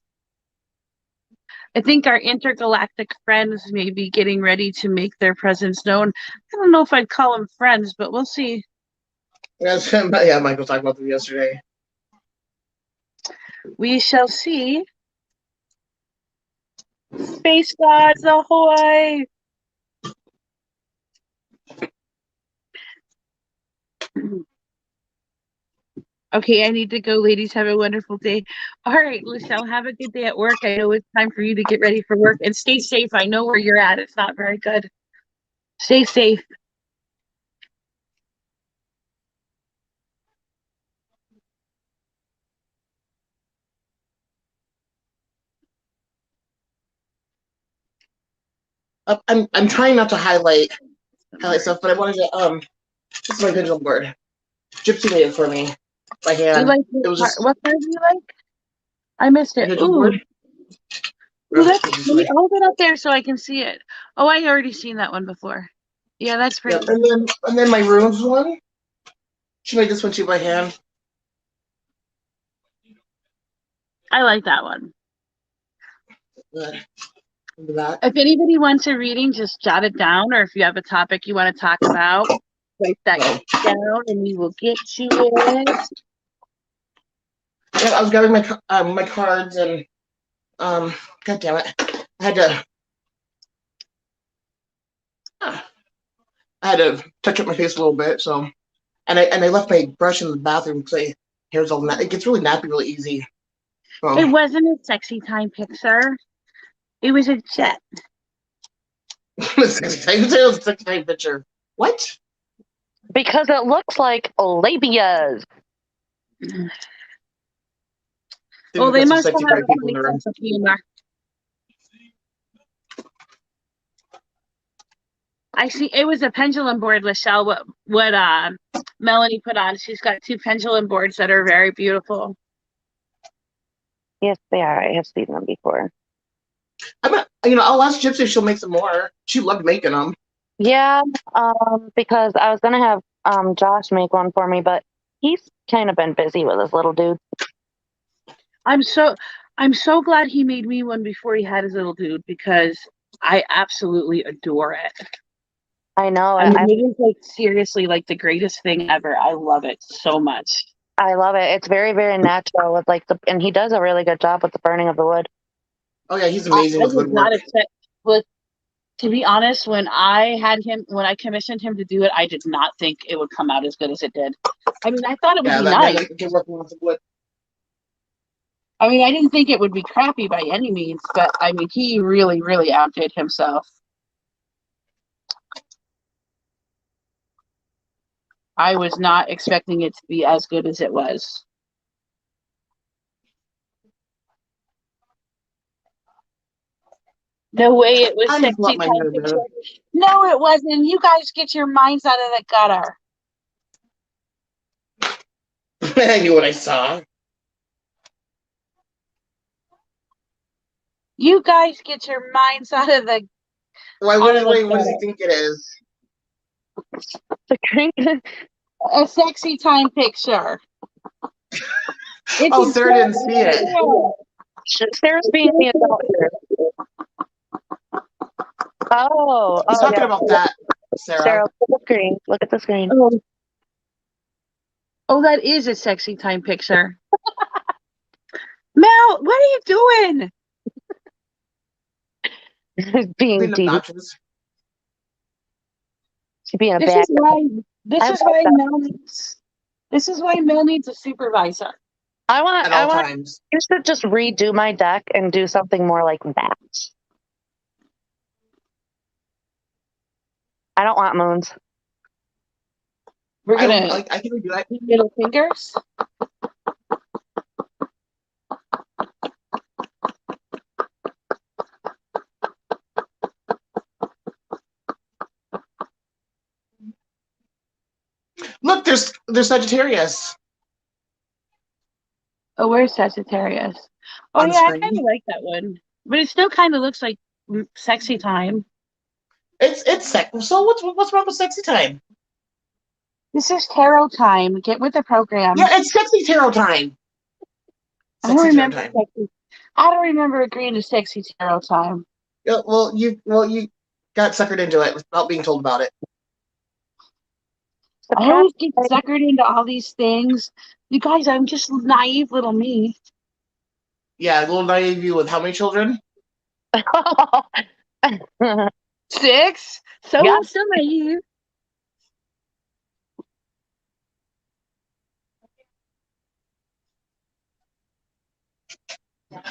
I think our intergalactic friends may be getting ready to make their presence known. I don't know if I'd call them friends, but we'll see. Yes, yeah, Michael talked about them yesterday. We shall see. Space gods, ahoy! Okay, I need to go, ladies. Have a wonderful day. All right, Lachelle, have a good day at work. I know it's time for you to get ready for work. And stay safe. I know where you're at. It's not very good. Stay safe. I'm trying not to highlight stuff, but I wanted to this is my pendulum board. Gypsy made it for me by hand. It was just, what card do you like? I missed it. Ooh. Ooh, let me hold it up there so I can see it. Oh, I already seen that one before. Yeah, that's pretty. Yeah, and then my runes one. She made this one too by hand. I like that one. That. If anybody wants a reading, just jot it down, or if you have a topic you want to talk about, write that down, and we will get you it. Yeah, I was grabbing my cards, and God damn it, I had to touch up my face a little bit. So, and I left my brush in the bathroom because my hair's all it gets really nappy really easy. So. It wasn't a sexy time picture. It was a jet. Sexy time picture. What? Because it looks like labias. Well, they must have sexy had bright a people in funny the room. sense of humor. I see. It was a pendulum board, Michelle. What Melanie put on. She's got 2 pendulum boards that are very beautiful. Yes, they are. I have seen them before. I'll ask Gypsy if she'll make some more. She loved making them. Yeah, because I was gonna have Josh make one for me, but he's kind of been busy with his little dude. I'm so glad he made me one before he had his little dude, because I absolutely adore it. I know. I mean, it is like seriously like the greatest thing ever. I love it so much. I love it. It's very, very natural with and he does a really good job with the burning of the wood. Oh yeah, he's amazing with woodwork. Not expect, to be honest, when I commissioned him to do it, I did not think it would come out as good as it did. I mean, I thought it would be nice. I mean, I didn't think it would be crappy by any means, but I mean, he really, really outdid himself. I was not expecting it to be as good as it was. No way it was sexy time picture. No, it wasn't. You guys get your minds out of the gutter. I knew what I saw. You guys get your minds out of the. What does he think it is? A sexy time picture. Oh, Sarah didn't see it. Sarah's being the adult here. Oh, he's talking about that, Sarah. Sarah, look at the screen. Look at the screen. Oh, that is a sexy time picture. Mel, what are you doing? Being obnoxious. She's being a this bad. This is why Mel needs a supervisor. At all times. You should just redo my deck and do something more like that. I don't want moons. We're gonna. I can do that. Middle fingers. Look, there's Sagittarius. Oh, where's Sagittarius? Oh yeah, I kind of like that one, but it still kind of looks like sexy time. It's sexy. So what's wrong with sexy time? This is tarot time. Get with the program. Yeah, it's sexy tarot time. I don't remember agreeing to sexy tarot time. Yeah, well, you got suckered into it without being told about it. I always get suckered into all these things. You guys, I'm just naive little me. Yeah, a little naive you with how many children? 6. So yeah. I'm still naive.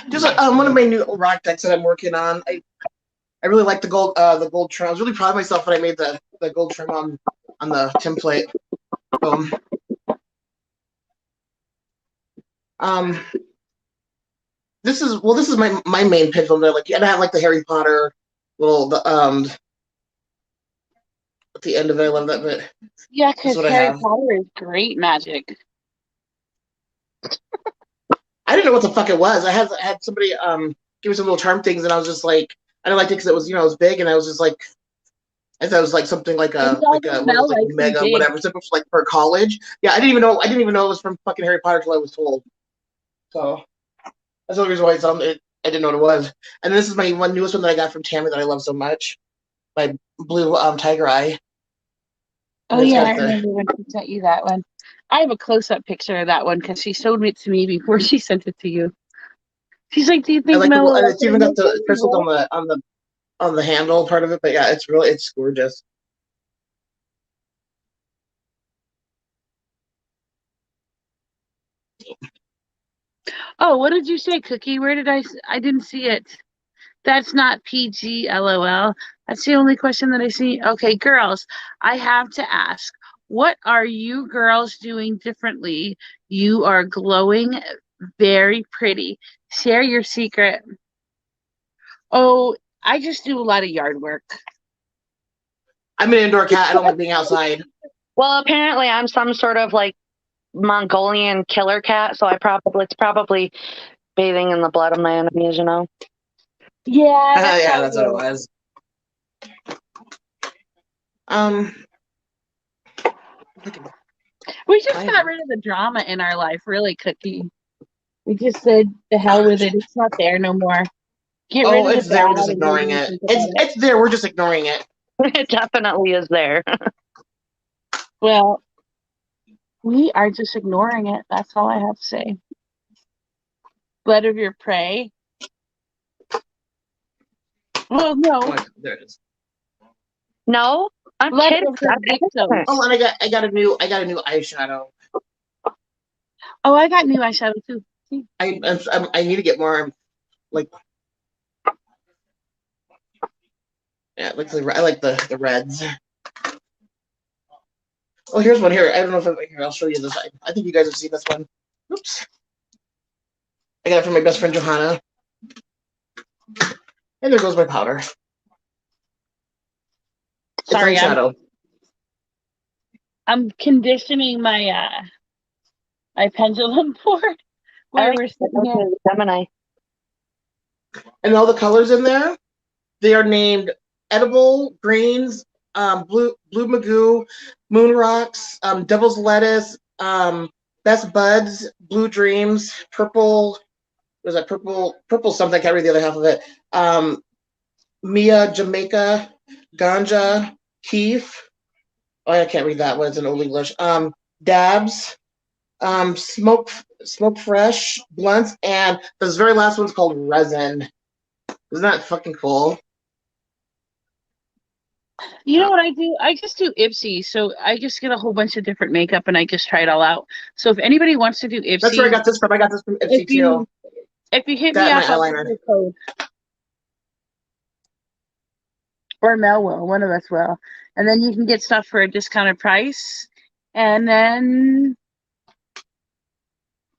Just one of my new rock decks that I'm working on. I really like the gold trim. I was really proud of myself when I made the gold trim on the template. This is my main pendulum that I like, and I have like the Harry Potter little at the end of it. I love that bit. Yeah, because Harry Potter is great magic. I didn't know what the fuck it was. I had somebody give me some little charm things, and I was just like, I didn't like it because it was, it was big, and I was just like, I thought it was like something like a mega whatever, something like for college. Yeah, I didn't even know it was from fucking Harry Potter until I was told. So that's the only reason why I didn't know what it was. And this is my newest one that I got from Tammy that I love so much, my blue tiger eye. Oh yeah, I remember when she sent you that one. I have a close-up picture of that one because she showed it to me before she sent it to you. She's like, "Do you think Mel?" It's even got the crystals on the handle part of it, but yeah, it's gorgeous. Oh, what did you say, Cookie? Where did I didn't see it. That's not PG, LOL. That's the only question that I see. Okay, girls, I have to ask, What are you girls doing differently? You are glowing very pretty. Share your secret. Oh, I just do a lot of yard work. I'm an indoor cat. I don't like being outside. Well, apparently I'm some sort of like Mongolian killer cat, so it's probably bathing in the blood of my enemies, you know? Yeah, Yeah, that's what it was. We just got rid of the drama in our life, really, Cookie. We just said, the hell with it. It's not there no more. Get rid of it's the there. We're bad just and ignoring maybe it. think about It's there. We're just ignoring it. It definitely is there. Well, we are just ignoring it. That's all I have to say. Blood of your prey. Well, no. Oh, there it is. No, I'm Blood kidding. of the victims. Oh, and I got a new eyeshadow. Oh, I got new eyeshadow too. I need to get more like. Yeah, I like the reds. Oh, here's one here. I don't know if here. I'll show you this. I think you guys have seen this one. Oops. I got it from my best friend Johanna. And there goes my powder. Sorry, it's eyeshadow. I'm conditioning my my pendulum board while we're sitting here. Gemini. And all the colors in there, they are named edible greens, blue magoo, moon rocks, devil's lettuce, best buds, blue dreams, purple. Was that purple something? I can't read the other half of it. Mia, Jamaica, ganja, keef. Oh, I can't read that one. It's in Old English. Dabs, smoke fresh, blunts, and this very last one's called resin. Isn't that fucking cool? You know what I do? I just do Ipsy. So I just get a whole bunch of different makeup and I just try it all out. So if anybody wants to do Ipsy, that's where I got this from. I got this from Ipsy too. If you hit me up, I'll give you a code. Or Mel will, one of us will. And then you can get stuff for a discounted price. And then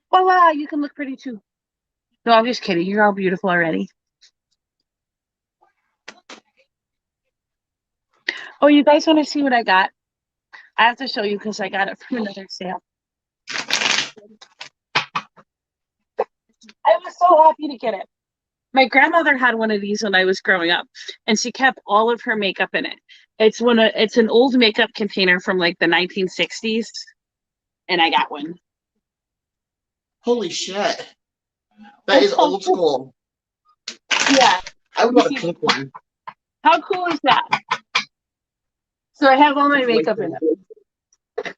voila, you can look pretty too. No, I'm just kidding. You're all beautiful already. Oh, you guys want to see what I got? I have to show you because I got it from another sale. I was so happy to get it. My grandmother had one of these when I was growing up, and she kept all of her makeup in it. It's an old makeup container from like the 1960s, and I got one. Holy shit. That is old school. Yeah. I would want a pink one. How cool is that? So I have all my makeup in it.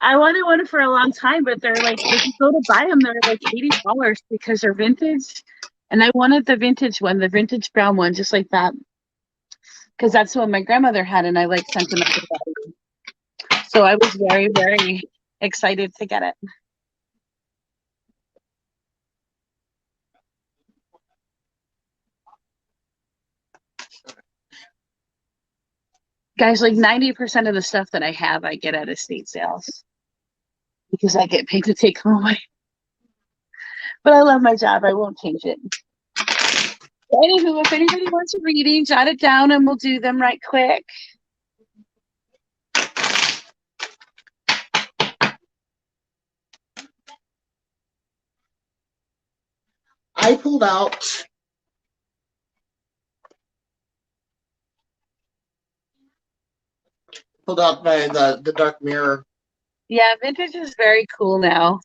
I wanted one for a long time, but they're like, if you go to buy them, they're like $80 because they're vintage. And I wanted the vintage one, the vintage brown one, just like that. Because that's what my grandmother had, and I like sent them out. So I was very, very excited to get it. Guys, like 90% of the stuff that I have, I get at estate sales because I get paid to take them away. But I love my job. I won't change it. Anywho, if anybody wants a reading, jot it down and we'll do them right quick. I pulled out by the dark mirror. Yeah, vintage is very cool now.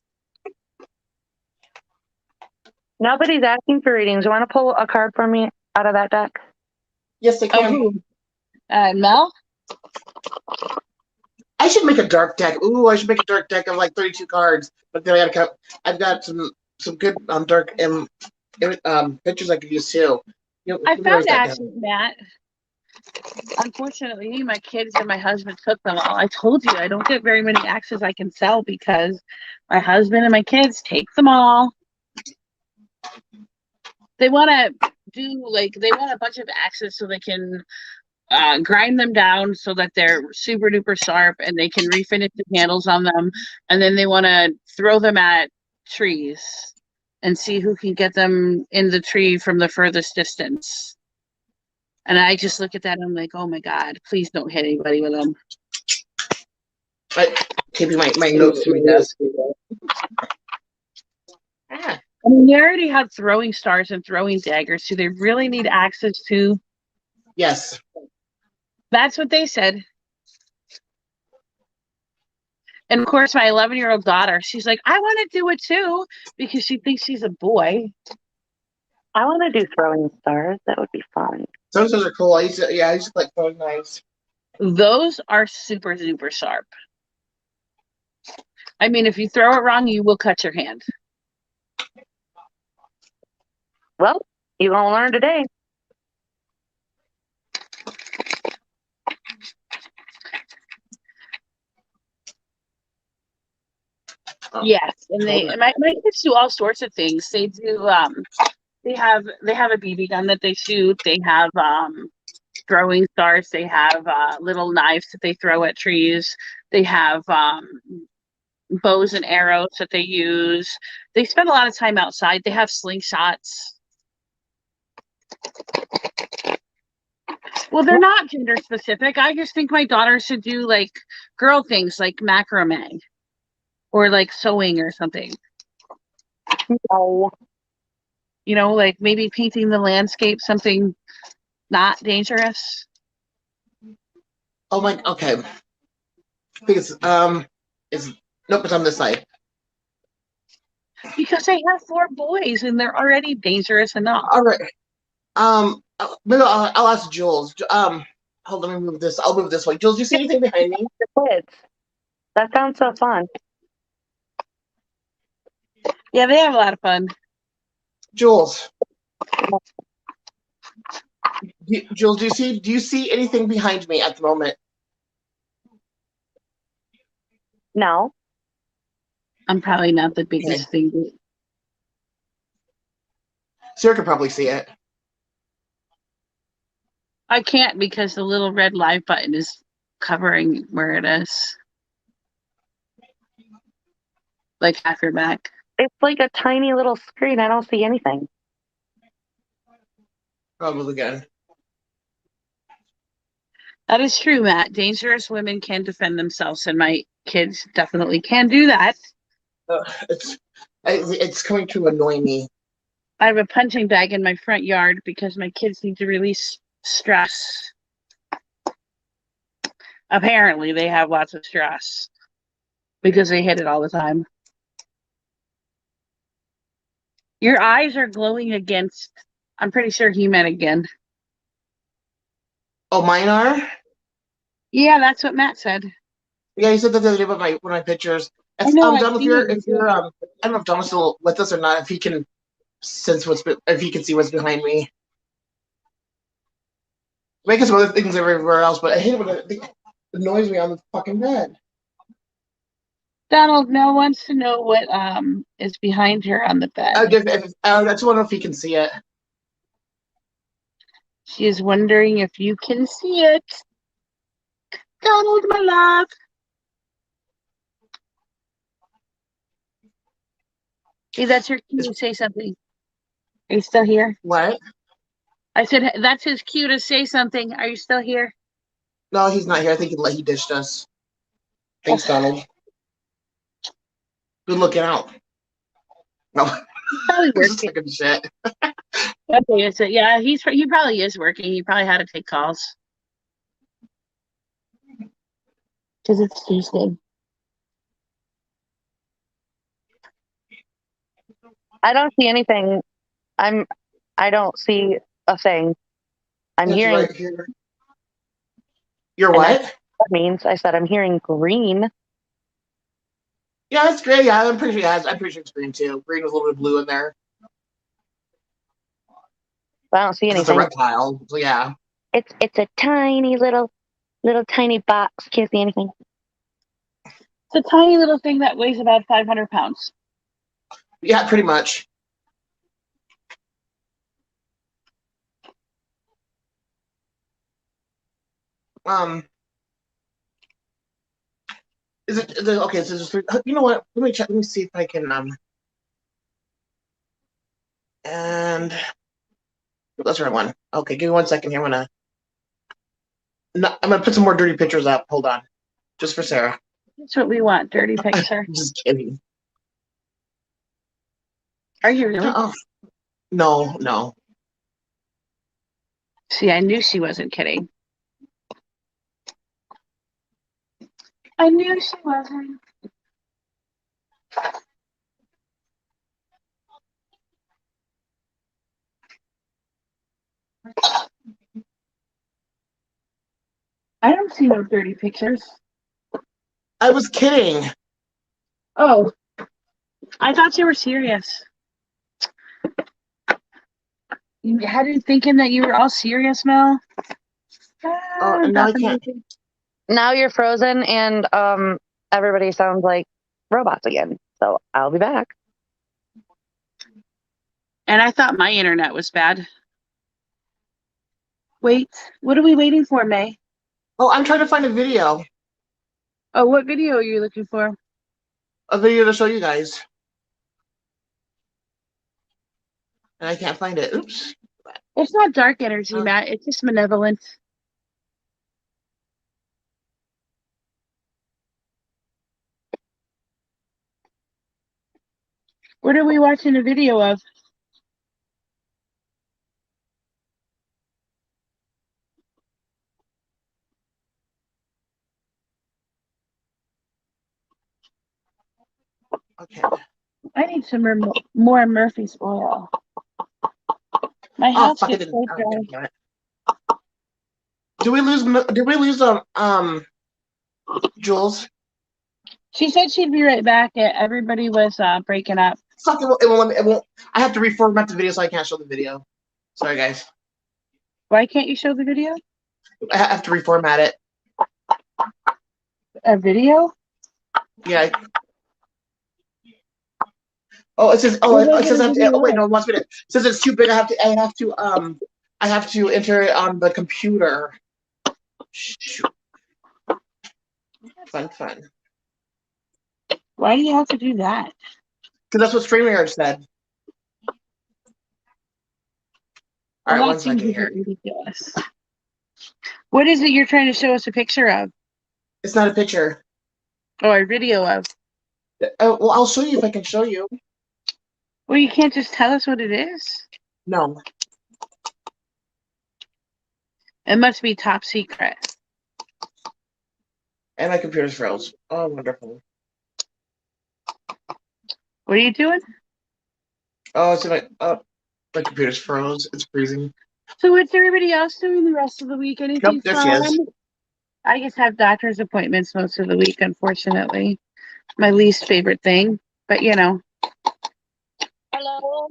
Nobody's asking for readings. You want to pull a card for me out of that deck? Yes, I can. Mel? I should make a dark deck. Ooh, I should make a dark deck of like 32 cards. But then I've got some good dark pictures I could use too. I found axes, Matt. Unfortunately, my kids and my husband took them all. I told you I don't get very many axes I can sell because my husband and my kids take them all. They want to do they want a bunch of axes so they can grind them down so that they're super duper sharp and they can refinish the handles on them. And then they want to throw them at trees and see who can get them in the tree from the furthest distance. And I just look at that and I'm like, oh my God, please don't hit anybody with them. I'm keeping my notes to my desk. I mean, they already have throwing stars and throwing daggers. Do they really need access to? Yes. That's what they said. And of course, my 11-year-old daughter, she's like, I want to do it too, because she thinks she's a boy. I want to do throwing stars. That would be fun. Those are cool. I used to like throwing knives. Those are super, super sharp. I mean, if you throw it wrong, you will cut your hand. Well, you're going to learn today. Yes, and my kids do all sorts of things. They do they have a BB gun that they shoot. They have throwing stars. They have little knives that they throw at trees. They have bows and arrows that they use. They spend a lot of time outside. They have slingshots. Well, they're not gender specific. I just think my daughter should do like girl things like macrame or like sewing or something. No. You know, like maybe painting the landscape, something not dangerous. Oh my. Okay. I think it's nope. It's on this side. Because they have 4 boys and they're already dangerous enough. All right. Maybe I'll ask Jules. Hold on, let me move this. I'll move this way. Jules, do you see anything behind me? The kids. That sounds so fun. Yeah, they have a lot of fun. Jules. Jules, do you see anything behind me at the moment? No. I'm probably not the biggest thing. Sarah could probably see it. I can't because the little red live button is covering where it is. Like half your back. It's like a tiny little screen. I don't see anything. Probably again. That is true, Matt. Dangerous women can defend themselves, and my kids definitely can do that. It's coming to annoy me. I have a punching bag in my front yard because my kids need to release stress. Apparently, they have lots of stress because they hit it all the time. Your eyes are glowing against, I'm pretty sure he meant again. Oh, mine are? Yeah, that's what Matt said. Yeah, he said that the other day about one of my pictures. I don't know if John's still with us or not, if he can sense if he can see what's behind me. Make some other things everywhere else, but I hate it when it annoys me on the fucking bed. Donald Mel wants to know what is behind her on the bed. I just wonder if he can see it. She is wondering if you can see it. Donald, my love. Hey, that's your cue to say something. Are you still here? What? I said, that's his cue to say something. Are you still here? No, he's not here. I think he ditched us. Thanks, Donald. Good looking out. No. Probably working. Shit. Okay, so yeah, he probably is working. He probably had to take calls. Because it's Tuesday. I don't see anything. I don't see a thing. I'm hearing. Right here. You're what? That means I said I'm hearing green. Yeah, that's great. Yeah, I'm pretty sure it's green too. Green with a little bit of blue in there. But I don't see anything. It's a reptile, so yeah. It's a tiny little tiny box. Can't see anything. It's a tiny little thing that weighs about 500 pounds. Yeah, pretty much. Is it okay? So just you know what? Let me check. Let me see if I can and that's the right one. Okay, give me 1 second here. I'm gonna put some more dirty pictures up. Hold on, just for Sarah. That's what we want, dirty picture. Just kidding. Are you really? No. See, I knew she wasn't kidding. I knew she wasn't. I don't see no dirty pictures. I was kidding. Oh, I thought you were serious. You had it thinking that you were all serious, Mel. And now I can't. Now you're frozen, and everybody sounds like robots again. So I'll be back. And I thought my internet was bad. Wait, what are we waiting for, May? Oh, I'm trying to find a video. Oh, what video are you looking for? A video to show you guys. And I can't find it. Oops. It's not dark energy, Matt. It's just malevolent. What are we watching a video of? Okay. I need some more Murphy's oil. My house gets so dry. Did we lose Jules? She said she'd be right back. Everybody was breaking up. Fuck, it won't. I have to reformat the video, so I can't show the video. Sorry, guys. Why can't you show the video? I have to reformat it. A video? Yeah. Oh, it says. Oh, it says. Wait, no. It wants me to. It says it's too big. I have to enter it on the computer. Shoot. Fun. Why do you have to do that? Because that's what StreamYard said. All right, 1 second here. Ridiculous. What is it you're trying to show us a picture of? It's not a picture. Oh, a video of. Well, I'll show you if I can show you. Well, you can't just tell us what it is. No. It must be top secret. And my computer's froze. Oh, wonderful. What are you doing? Oh, so my computer's froze. It's freezing. So what's everybody else doing the rest of the week? Anything fun? I just have doctor's appointments most of the week, unfortunately. My least favorite thing, but you know. Hello.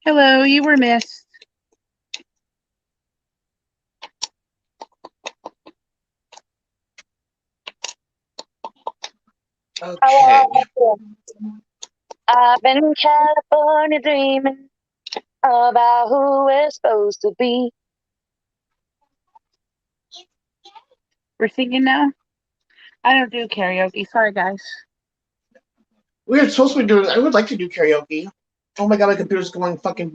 Hello, you were missed. Okay. I've been in California dreaming about who we're supposed to be. We're singing now? I don't do karaoke. Sorry, guys. We're supposed to be doing. I would like to do karaoke. Oh my god, my computer's going fucking.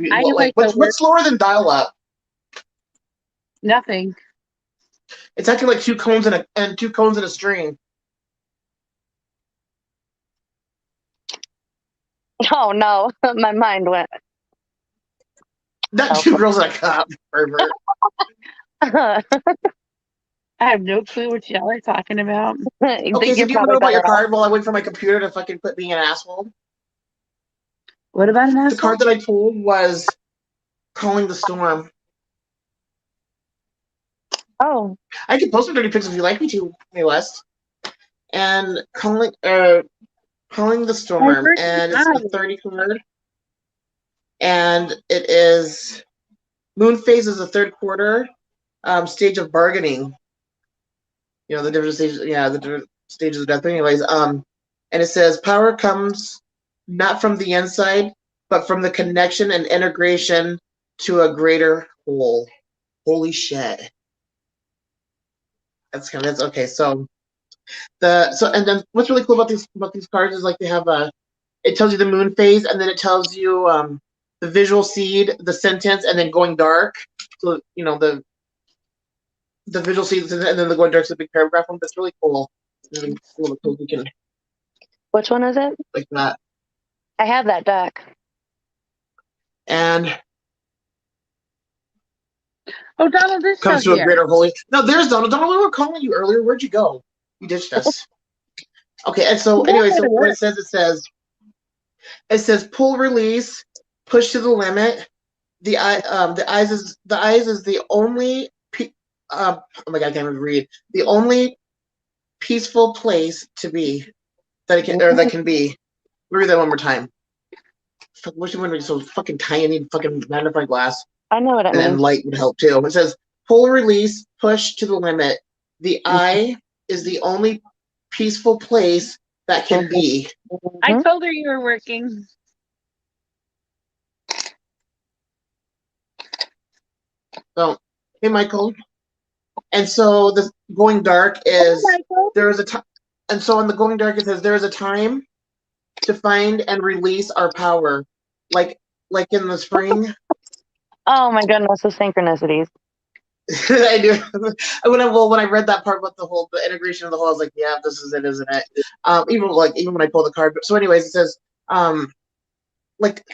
What's slower than dial-up? Nothing. It's acting like two cones and 2 cones in a string. Oh no, my mind went. Not 2 girls and a cop, pervert. I have no clue what y'all are talking about. Okay, so do you know about your card? Well, I went for my computer to fucking quit being an asshole. What about an asshole? The card that I pulled was Calling the Storm. Oh. I can post some dirty pics if you like me to, West. And Calling the Storm, and it's a 30 card. And it is Moon phase is the 3rd quarter stage of bargaining. You know, the different stages, the different stages of death. But anyways, and it says power comes not from the inside, but from the connection and integration to a greater whole. Holy shit. That's okay. So and then what's really cool about these cards is like they have it tells you the moon phase, and then it tells you the visual seed, the sentence, and then going dark. So the visual seed, and then the going dark is a big paragraph one. That's really cool. Really cool. We can Which one is it? like that. I have that deck. And Oh, Donald is comes still to a here. greater holy. No, there's Donald. Donald, we were calling you earlier. Where'd you go? You ditched us. Okay, and so anyway, so what it says pull, release, push to the limit. The eyes is the only oh my god, I can't even read. The only peaceful place to be that can be. Read that one more time. I wish it wouldn't be so fucking tiny. Fucking magnifying glass. I know what it means. And light would help too. It says pull, release, push to the limit. The eye is the only peaceful place that can be. I told her you were working. So, hey, Michael. And so the going dark is there is a time, and so in the going dark it says there is a time to find and release our power, like in the spring. Oh my goodness, the synchronicities. I do. When I read that part about the integration of the whole, I was like, yeah, this is it, isn't it? Even when I pull the card. So, anyways, it says like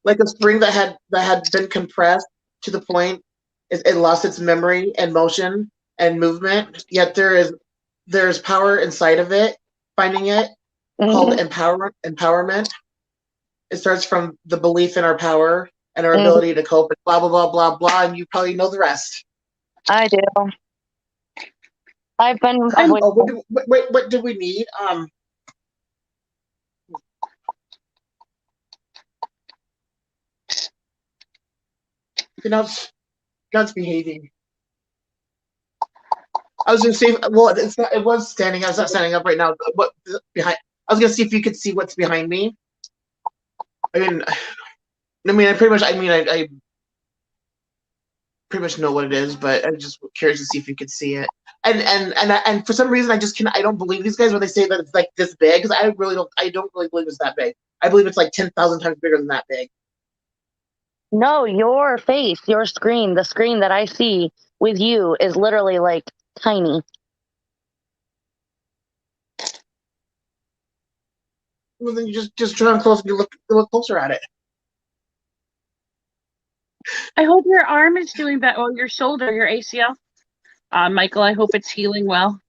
a spring that had been compressed to the point it lost its memory and motion and movement. Yet there's power inside of it. Finding it called empowerment. It starts from the belief in our power and our ability to cope. And blah blah blah blah blah. And you probably know the rest. I do. I've been. What do we need? God's behaving. I was gonna say, well, it's not. It was standing. I was not standing up right now. What behind? I was gonna see if you could see what's behind me. I pretty much. I pretty much know what it is, but I'm just curious to see if you could see it. And for some reason, I don't believe these guys when they say that it's like this big, because I don't really believe it's that big. I believe it's like 10,000 times bigger than that big. No, your face, your screen, the screen that I see with you is literally like tiny. Well, then you just turn on close and you look closer at it. I hope your arm is doing better. Oh, your shoulder, your ACL. Michael, I hope it's healing well.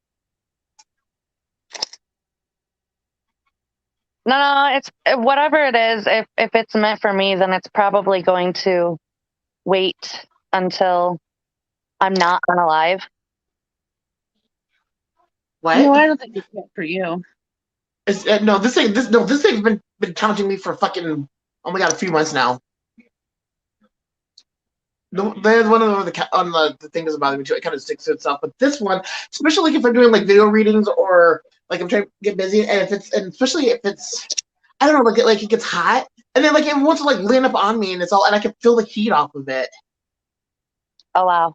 No, it's whatever it is. If it's meant for me, then it's probably going to wait until I'm not unalive. What? No, I don't think it's meant for you. This thing's been taunting me for fucking, oh my god, a few months now. There's one of the thing that's bothering me too. It kind of sticks to itself, but this one, especially like if I'm doing like video readings or like I'm trying to get busy, and especially if it's, I don't know, like it gets hot, and then like it wants to like lean up on me, and I can feel the heat off of it. Oh wow!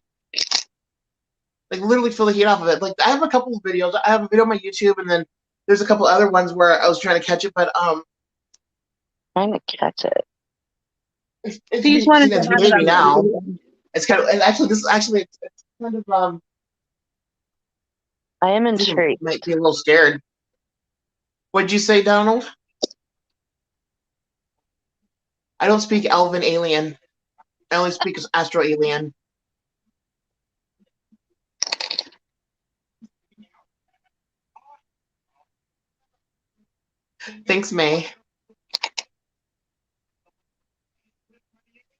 Like literally feel the heat off of it. Like I have a couple of videos. I have a video on my YouTube, and then there's a couple other ones where I was trying to catch it, but trying to catch it. It's behaving now. It's kind of, and actually, it's kind of I am intrigued. Might be a little scared. What'd you say, Donald? I don't speak Elven Alien. I only speak Astro Alien. Thanks, May.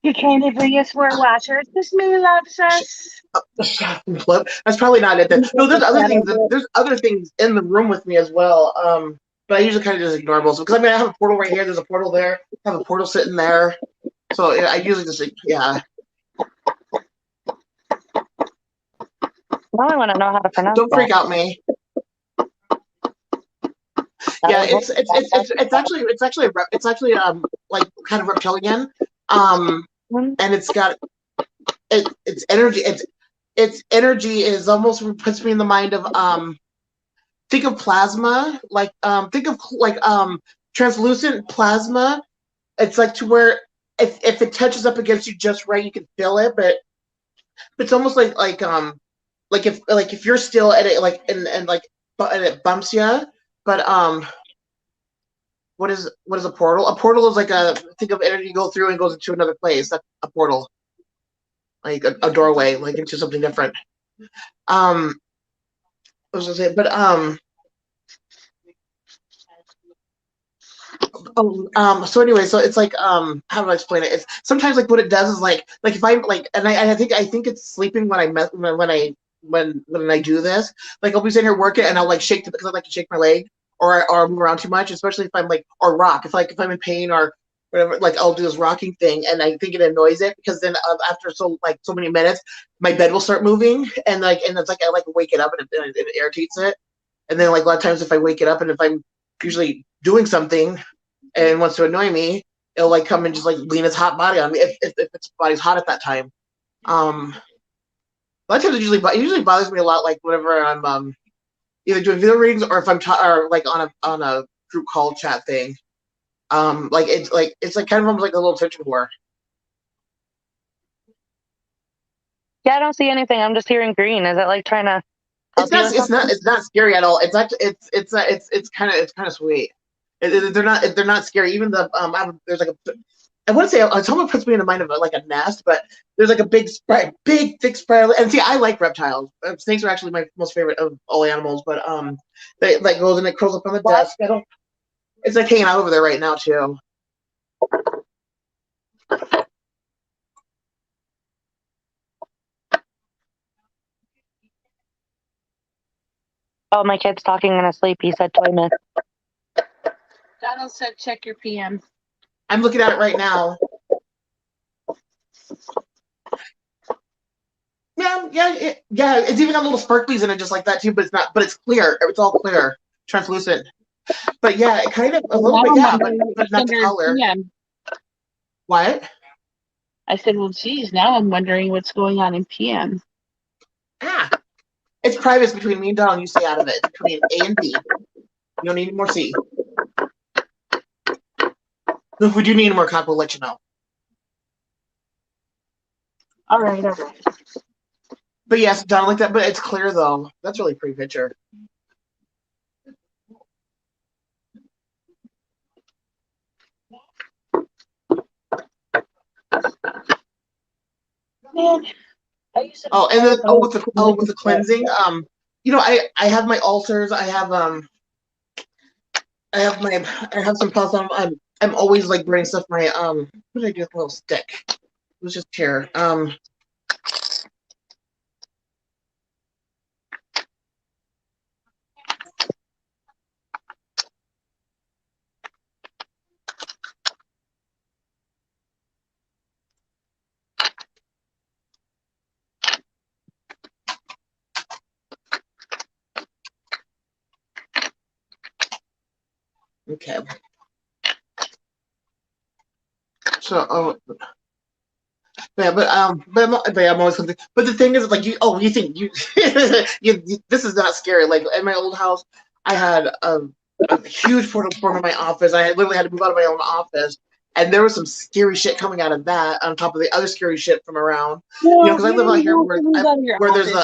You're trying to bring us more watchers. This May loves us. That's probably not it. No, there's other things. There's other things in the room with me as well. But I usually kind of just ignore most of it, because I have a portal right here. There's a portal there. I have a portal sitting there. So I usually just yeah. Now I want to know how to pronounce. Don't freak out, May. Yeah, it's actually like kind of reptilian. And it's got it's energy. its energy is almost puts me in the mind of think of plasma, like think of like translucent plasma. It's like to where if it touches up against you just right, you can feel it, but it's almost like if you're still at it like and like and it bumps you, but what is a portal? A portal is like a think of energy go through and goes into another place. That's a portal, like a doorway, like into something different. I was gonna say, but so anyway, so it's like how do I explain it? It's sometimes like what it does is like if I'm like and I think it's sleeping when when I do this. Like I'll be sitting here working and I'll like shake because I like to shake my leg or move around too much, especially if I'm like or rock. If I'm in pain or whatever, like I'll do this rocking thing and I think it annoys it because then after so many minutes, my bed will start moving and it's like I like wake it up and it irritates it. And then like a lot of times if I wake it up and if I'm usually doing something and wants to annoy me, it'll like come and just like lean its hot body on me if its body's hot at that time. A lot of times it usually bothers me a lot, like whenever I'm either doing video readings or if I'm or like on a group call chat thing. It's like kind of almost like a little attention whore. Yeah, I don't see anything. I'm just hearing green. Is it like trying to? It's not scary at all. It's actually it's kind of sweet. They're not scary. Even the there's like a I wouldn't say someone puts me in the mind of like a nest, but there's like a big thick spiral. And see, I like reptiles. Snakes are actually my most favorite of all animals. But they like goes and it curls up on the desk. It's like hanging out over there right now too. Oh, my kid's talking in his sleep. He said toy myth. Donald said check your PM. I'm looking at it right now. Yeah. It's even got little sparklies in it, just like that too. But it's not. But it's clear. It's all clear, translucent. But yeah, it kind of a little bit. Yeah, but not the color. PM. What? I said, well, geez. Now I'm wondering what's going on in PM. It's private between me and Donald. You stay out of it. It's between A and B. You don't need any more C. If we do need more copy, we'll let you know. All right. But yes, Donald like that. But it's clear though. That's a really pretty picture. Man. Oh, and then with the cleansing, I have my altars. I have some pots on. I'm always like burning stuff. My what did I do with a little stick? It was just here. Okay. So, but I'm always something. But the thing is, like you think this is not scary. Like in my old house, I had a huge portal form in my office. I literally had to move out of my own office, and there was some scary shit coming out of that on top of the other scary shit from around. Because I live out here where there's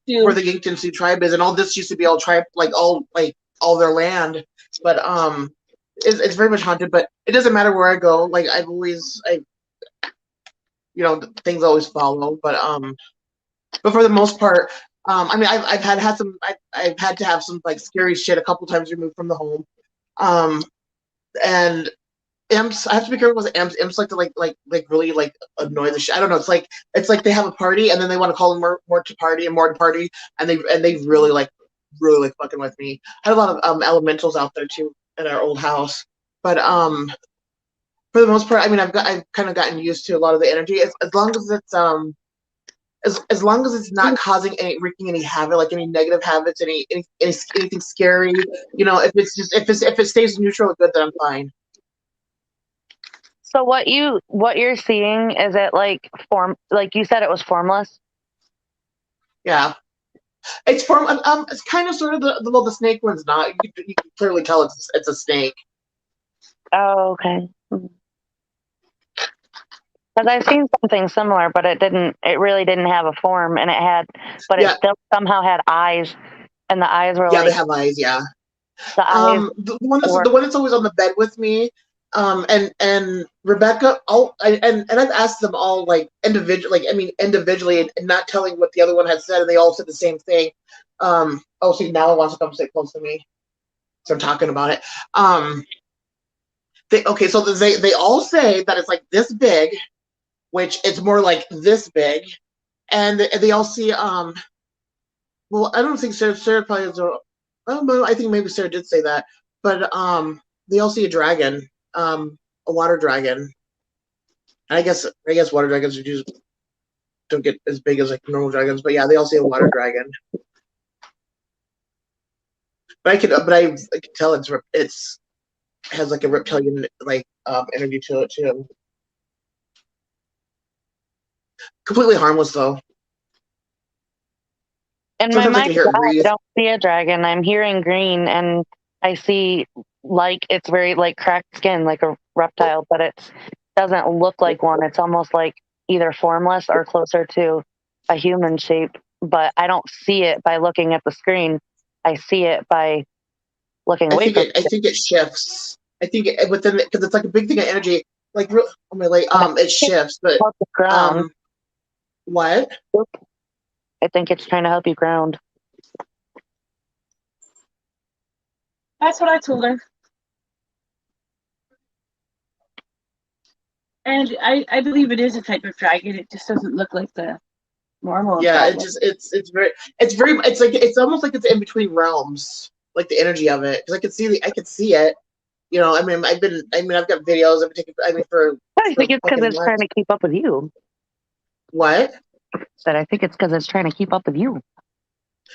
where the Yankton Sioux tribe is, and all this used to be all tribe, all their land, but it's very much haunted. But it doesn't matter where I go. Like things always follow. But for the most part, I mean, I've had to have some like scary shit a couple times removed from the home, and imps. I have to be careful with imps. Imps like to like really like annoy the shit. I don't know. It's like they have a party and then they want to call in more to party, and they really like fucking with me. I had a lot of elementals out there too in our old house, but for the most part, I mean, I've kind of gotten used to a lot of the energy as long as it's as long as it's not wreaking any havoc, like any negative habits, anything scary. If it stays neutral and good, then I'm fine. So what you're seeing, is it like like you said it was formless? Yeah. It's from it's kind of sort of the snake one's not. You can clearly tell it's a snake. Oh, okay. Because I've seen something similar, but it really didn't have a form, and it still somehow had eyes, and the eyes were they have eyes. Yeah. the eyes The one that's always on the bed with me. And Rebecca, and I've asked them all like individually, and not telling what the other one had said, and they all said the same thing. See, now it wants to come sit close to me, so I'm talking about it. So they all say that it's like this big, which it's more like this big, and they all see well, I don't think Sarah probably is. I think maybe Sarah did say that, but they all see a dragon, a water dragon. And I guess water dragons don't get as big as like normal dragons, but yeah, they all see a water dragon. But I can tell it's has like a reptilian like energy to it too. Completely harmless though. In my mind, I don't see a dragon. I'm hearing green, and I see like it's very like cracked skin, like a reptile, but it doesn't look like one. It's almost like either formless or closer to a human shape. But I don't see it by looking at the screen. I see it by looking away from it. I think it shifts. I think within because it's like a big thing of energy. Like it shifts, but what? I think it's trying to help you ground. That's what I told her. And I believe it is a type of dragon. It just doesn't look like the normal. Yeah, it's almost like it's in between realms, like the energy of it. Because I could see it. You know, I've got videos. I think it's because it's trying to keep up with you. What? I think it's because it's trying to keep up with you.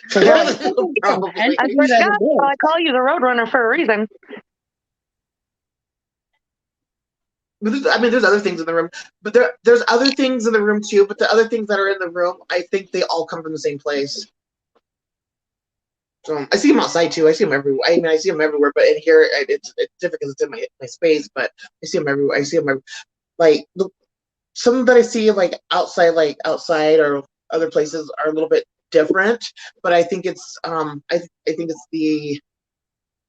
Probably. I forgot. I call you the Roadrunner for a reason. But there's other things in the room, but there's other things in the room too. But the other things that are in the room, I think they all come from the same place. So I see them outside too. I see them everywhere. I see them everywhere, but in here it's different because it's in my space. But I see them everywhere. Like some that I see like outside or other places are a little bit different. But I think it's I think it's the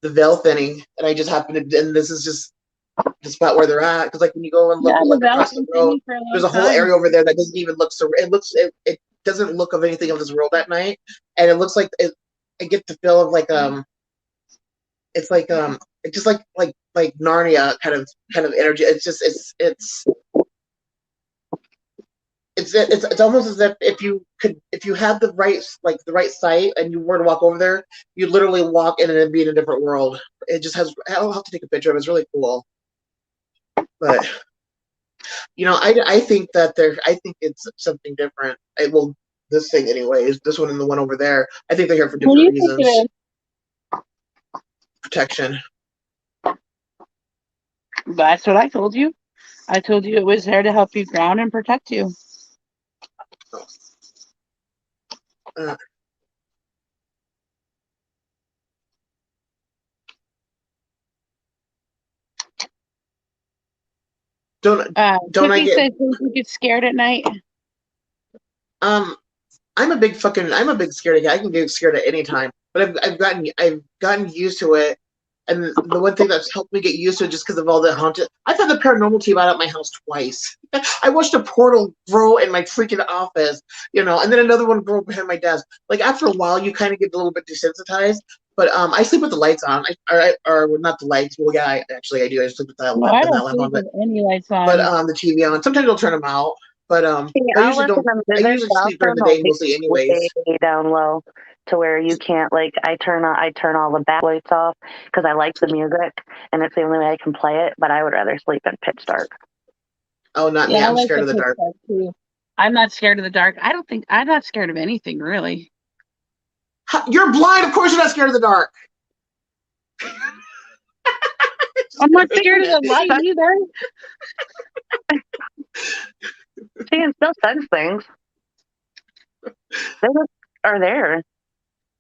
veil thinning, and I just happen to, and this is just the spot where they're at, because like when you go and look across the road, there's a whole area over there that doesn't even look it doesn't look of anything of this world at night, and it looks like I get the feel of like it's like it's just like Narnia kind of energy. It's just it's almost as if you had the right sight and you were to walk over there, you literally walk in and be in a different world. It just has, I'll have to take a picture of it. It's really cool. But I think that I think it's something different. This thing anyways, this one and the one over there, I think they're here for different reasons. Protection. That's what I told you. I told you it was there to help you ground and protect you. Don't I get scared at night? I'm a big scaredy cat. I can get scared at any time, but I've gotten used to it. And the one thing that's helped me get used to it, just because of all the haunted, I've had the paranormal team out at my house twice. I watched a portal grow in my freaking office, and then another one grow behind my desk. Like after a while, you kind of get a little bit desensitized. But I sleep with the lights on, or not the lights. Well, yeah, I do. I sleep with that lamp on, but any lights on. But the TV on. Sometimes I'll turn them out. But I usually sleep during the day mostly anyways. Down low to where you can't I turn all the backlights off because I like the music and it's the only way I can play it. But I would rather sleep in pitch dark. Oh, not me. I'm scared of the dark. I'm not scared of the dark. I'm not scared of anything really. You're blind. Of course, you're not scared of the dark. I'm not scared of the light either. She can still sense things. are there.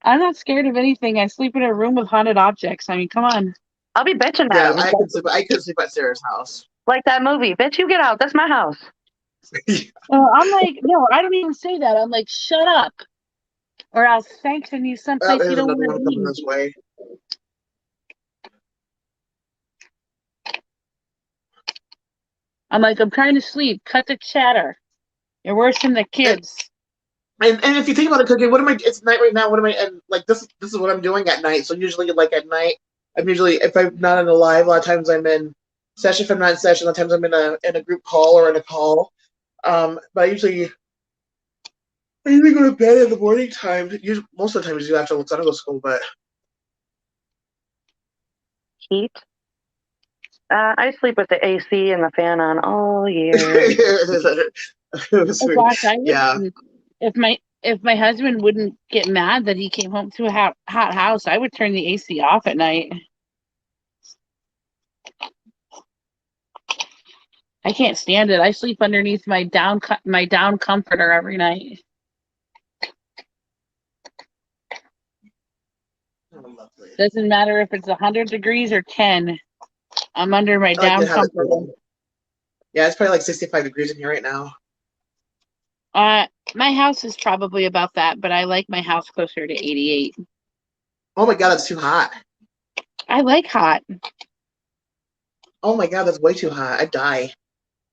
I'm not scared of anything. I sleep in a room with haunted objects. I mean, come on. I'll be bitching at Yeah, him. I could sleep at Sarah's house. Like that movie. Bitch, you get out. That's my house. I'm like, no, I don't even say that. I'm like, shut up, or I'll sanction you Oh, someplace you there's don't another want one to coming be. this way. I'm like, I'm trying to sleep. Cut the chatter. You're worse than the kids. And if you think about it, Cookie, what am I? It's night right now. What am I? And like this is what I'm doing at night. So usually, like at night, I'm usually if I'm not in a live, a lot of times I'm in session. If I'm not in session, a lot of times I'm in a group call or in a call. But I usually go to bed in the morning time. Most of the time, usually after Alexander goes to school. But Heat. I sleep with the AC and the fan on all year. Oh gosh, I yeah. would if my husband wouldn't get mad that he came home to a hot house, I would turn the AC off at night. I can't stand it. I sleep underneath my down comforter every night. Doesn't matter if it's 100 degrees or 10. I'm under my I like down to have it comforter. cool. Yeah, it's probably like 65 degrees in here right now. My house is probably about that, but I like my house closer to 88. Oh my god, that's too hot. I like hot. Oh my god, that's way too hot. I'd die.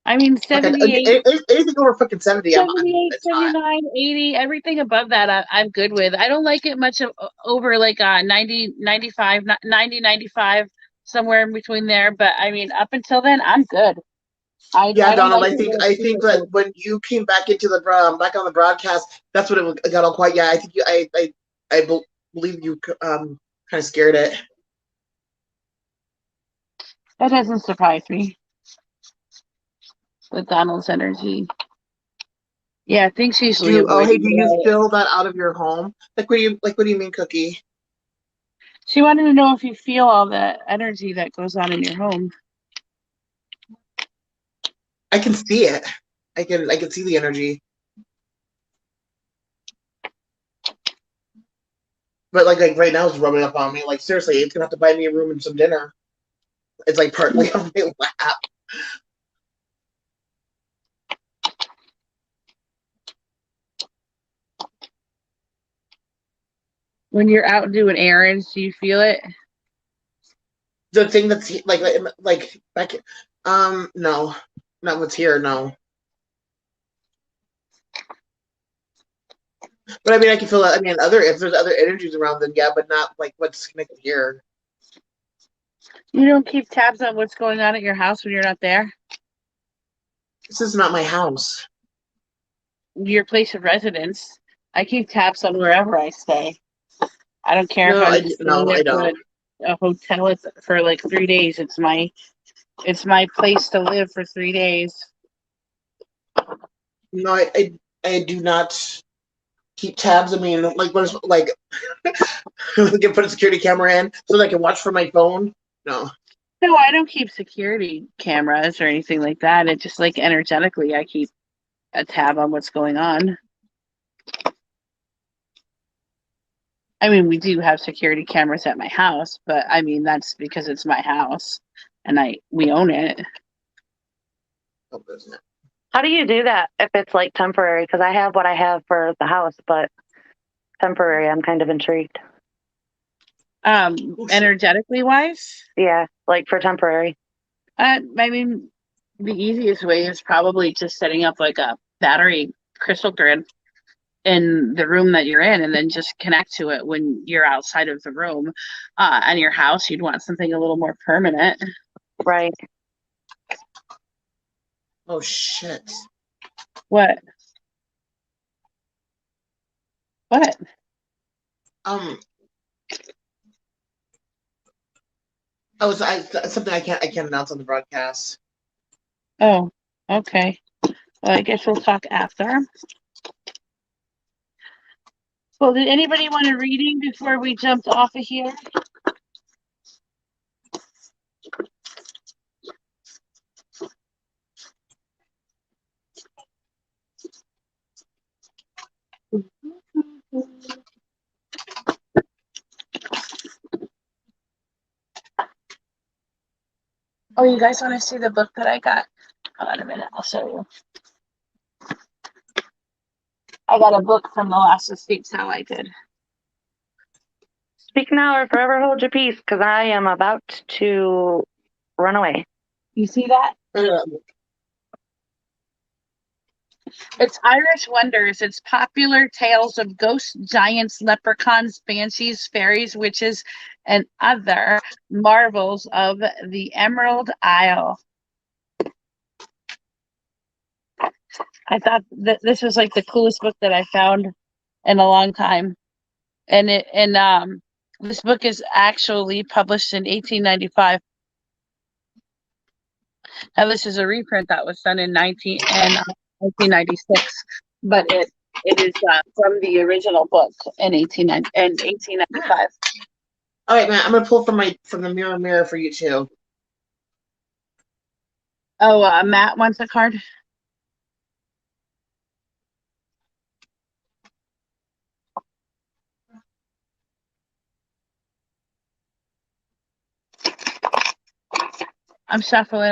I mean, 78, Anything over fucking 70, 78, it's hot. 79, 80, everything above that, I'm good with. I don't like it much over like 90, 95, 90, 95, somewhere in between there. But I mean, up until then, I'm good. I Yeah, don't Donald, like it when I it's think super that cold. when you came back into the back on the broadcast, that's when it got all quiet. Yeah, I think I believe you kind of scared it. That doesn't surprise me. With Donald's energy. Yeah, things usually avoid Hey, me. do you feel that out of your home? What do you mean, Cookie? She wanted to know if you feel all the energy that goes on in your home. I can see it. I can see the energy. But like right now, it's rubbing up on me. Like seriously, it's gonna have to buy me a room and some dinner. It's like partly on my lap. When you're out doing errands, do you feel it? The thing that's like back, no, not what's here. No, but I mean, I can feel it. I mean, if there's other energies around, then yeah, but not like what's connected here. You don't keep tabs on what's going on at your house when you're not there? This is not my house. Your place of residence. I keep tabs on wherever I stay. I don't care if No, I'm just staying I there for don't. a hotel for like 3 days. It's my place to live for 3 days. No, I do not keep tabs. I mean, like what is like we can put a security camera in so that I can watch from my phone. No. No, I don't keep security cameras or anything like that. It's just like energetically, I keep a tab on what's going on. I mean, we do have security cameras at my house, but I mean, that's because it's my house and we own it. Oh, isn't it? How do you do that if it's like temporary? Because I have what I have for the house, but temporary, I'm kind of intrigued. Energetically wise, Yeah, like for temporary. I mean, the easiest way is probably just setting up like a battery crystal grid in the room that you're in and then just connect to it when you're outside of the room. On your house, you'd want something a little more permanent. Right. Oh shit. What? What? Oh, something I can't announce on the broadcast. Oh, okay. Well, I guess we'll talk after. Well, did anybody want a reading before we jumped off of here? Oh, you guys want to see the book that I got? Hold on a minute, I'll show you. I got a book from the last estate sale I did. Speak now or forever hold your peace, because I am about to run away. You see that? It's Irish Wonders. It's popular tales of ghosts, giants, leprechauns, banshees, fairies, witches, and other marvels of the Emerald Isle. I thought that this was like the coolest book that I found in a long time. And this book is actually published in 1895. Now this is a reprint that was done in 1996, but it is from the original book in 1895. All right, Matt, I'm gonna pull from the mirror for you too. Oh, Matt wants a card. I'm shuffling.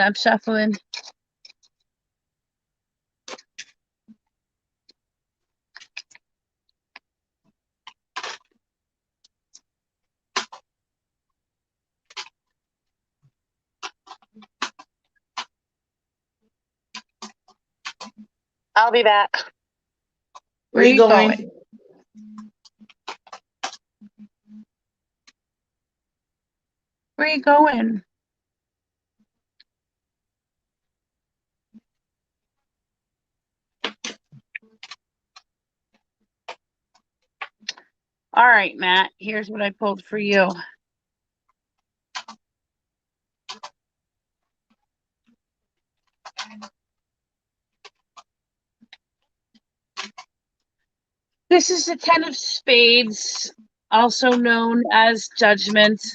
I'll be back. Where are you going? Where are you going? All right, Matt, here's what I pulled for you. This is the 10 of Spades, also known as Judgment.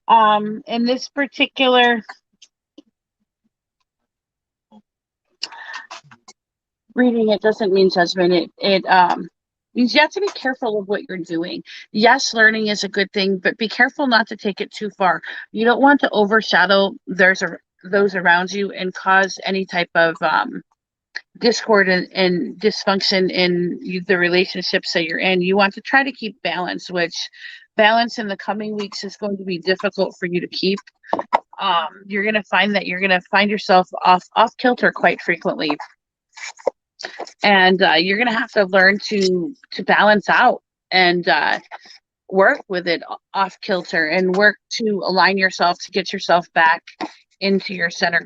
In this particular reading, it doesn't mean judgment. It means you have to be careful of what you're doing. Yes, learning is a good thing, but be careful not to take it too far. You don't want to overshadow those around you and cause any type of discord and dysfunction in the relationships that you're in. You want to try to keep balance, which balance in the coming weeks is going to be difficult for you to keep. You're going to find that you're going to find yourself off kilter quite frequently. And you're going to have to learn to balance out and work with it off kilter and work to align yourself to get yourself back into your center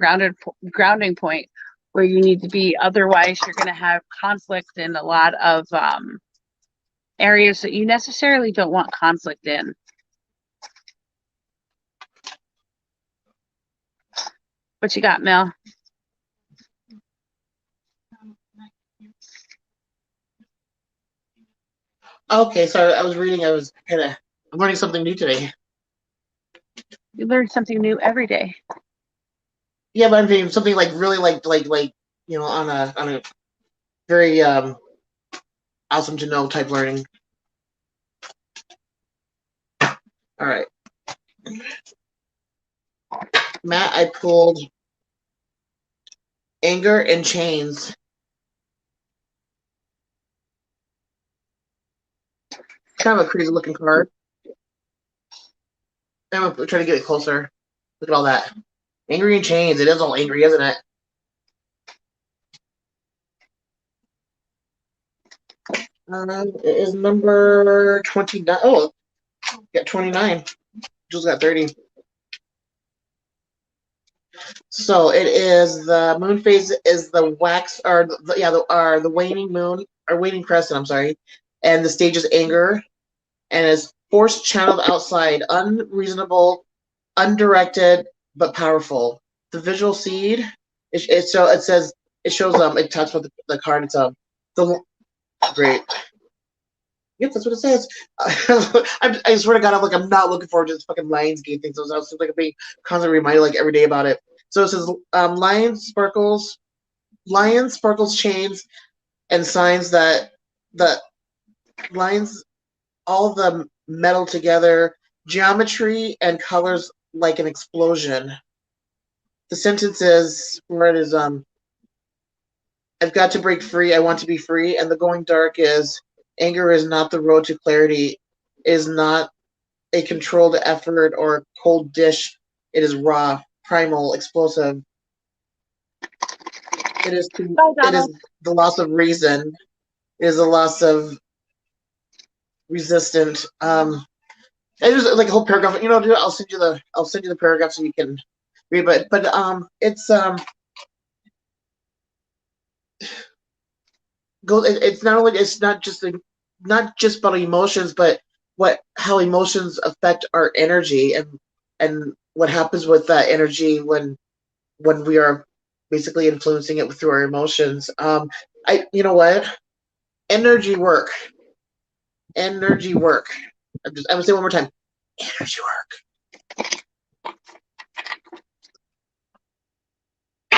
grounding point where you need to be. Otherwise, you're going to have conflict in a lot of areas that you necessarily don't want conflict in. What you got, Mel? Okay, sorry, I was reading. I'm learning something new today. You learn something new every day. Yeah, but I'm doing something like really like on a very awesome to know type learning. All right, Matt, I pulled Anger and Chains. Kind of a crazy looking card. I'm gonna try to get it closer. Look at all that. Angry and Chains. It is all angry, isn't it? It is number 29. Oh, got 29. Jules got 30. So it is the moon phase is the wax or the waning moon or waning crescent. I'm sorry, and the stage is anger, and is force channeled outside, unreasonable, undirected, but powerful. The visual seed. It shows it talks about the card. It's the great. Yep, that's what it says. I swear to God, I'm not looking forward to this fucking Lionsgate thing. So I was like being constantly reminded like every day about it. So it says lion sparkles, chains, and signs that the lines, all the metal together, geometry and colors like an explosion. the sentence is where it is. I've got to break free. I want to be free. And the going dark is anger is not the road to clarity. Is not a controlled effort or a cold dish. It is raw, primal, explosive. It is the loss of reason. It is the loss of resistant. It was like a whole paragraph. You know, I'll send you the paragraph so you can read it. But it's it's not only it's not just about emotions, but how emotions affect our energy and what happens with that energy when we are basically influencing it through our emotions. You know what? Energy work. I'm gonna say it one more time. Energy work.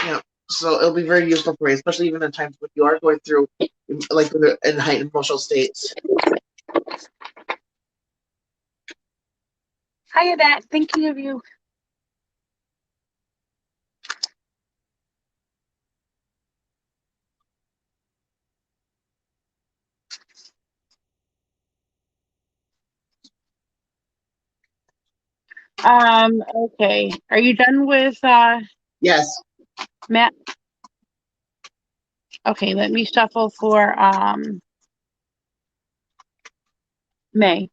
Yeah. So it'll be very useful for you, especially even in times when you are going through, like, in heightened emotional states. Hi, Annette. Thinking of you. Okay. Are you done with Yes. Matt? Okay, let me shuffle for May.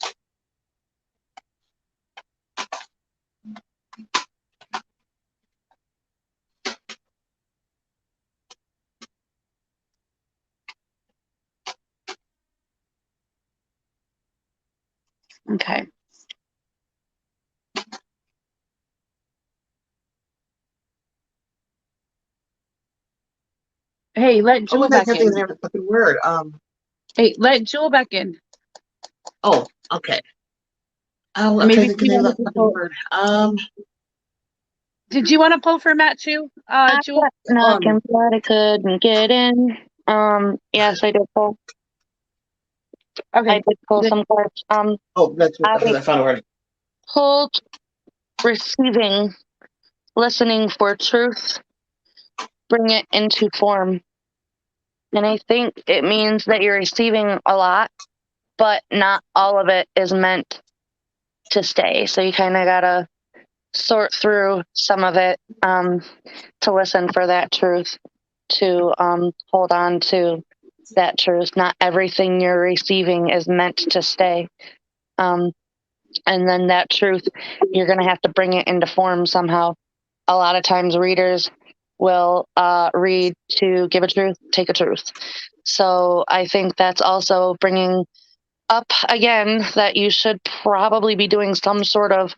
Okay. Hey, let Jewel back in. A fucking word. Hey, let Jewel back in. Oh, okay. I'm trying to think of the name of that fucking word. Did you want to pull for Matt too, Jewel? Knocking, but I couldn't get in. Yes, I did pull. Okay. I did pull some cards. Oh, that's what I found already. Pulled receiving, listening for truth, bring it into form. And I think it means that you're receiving a lot, but not all of it is meant to stay. So you kind of gotta sort through some of it to listen for that truth, to hold on to that truth. Not everything you're receiving is meant to stay. And then that truth, you're going to have to bring it into form somehow. A lot of times readers will read to give a truth, take a truth. So I think that's also bringing up again that you should probably be doing some sort of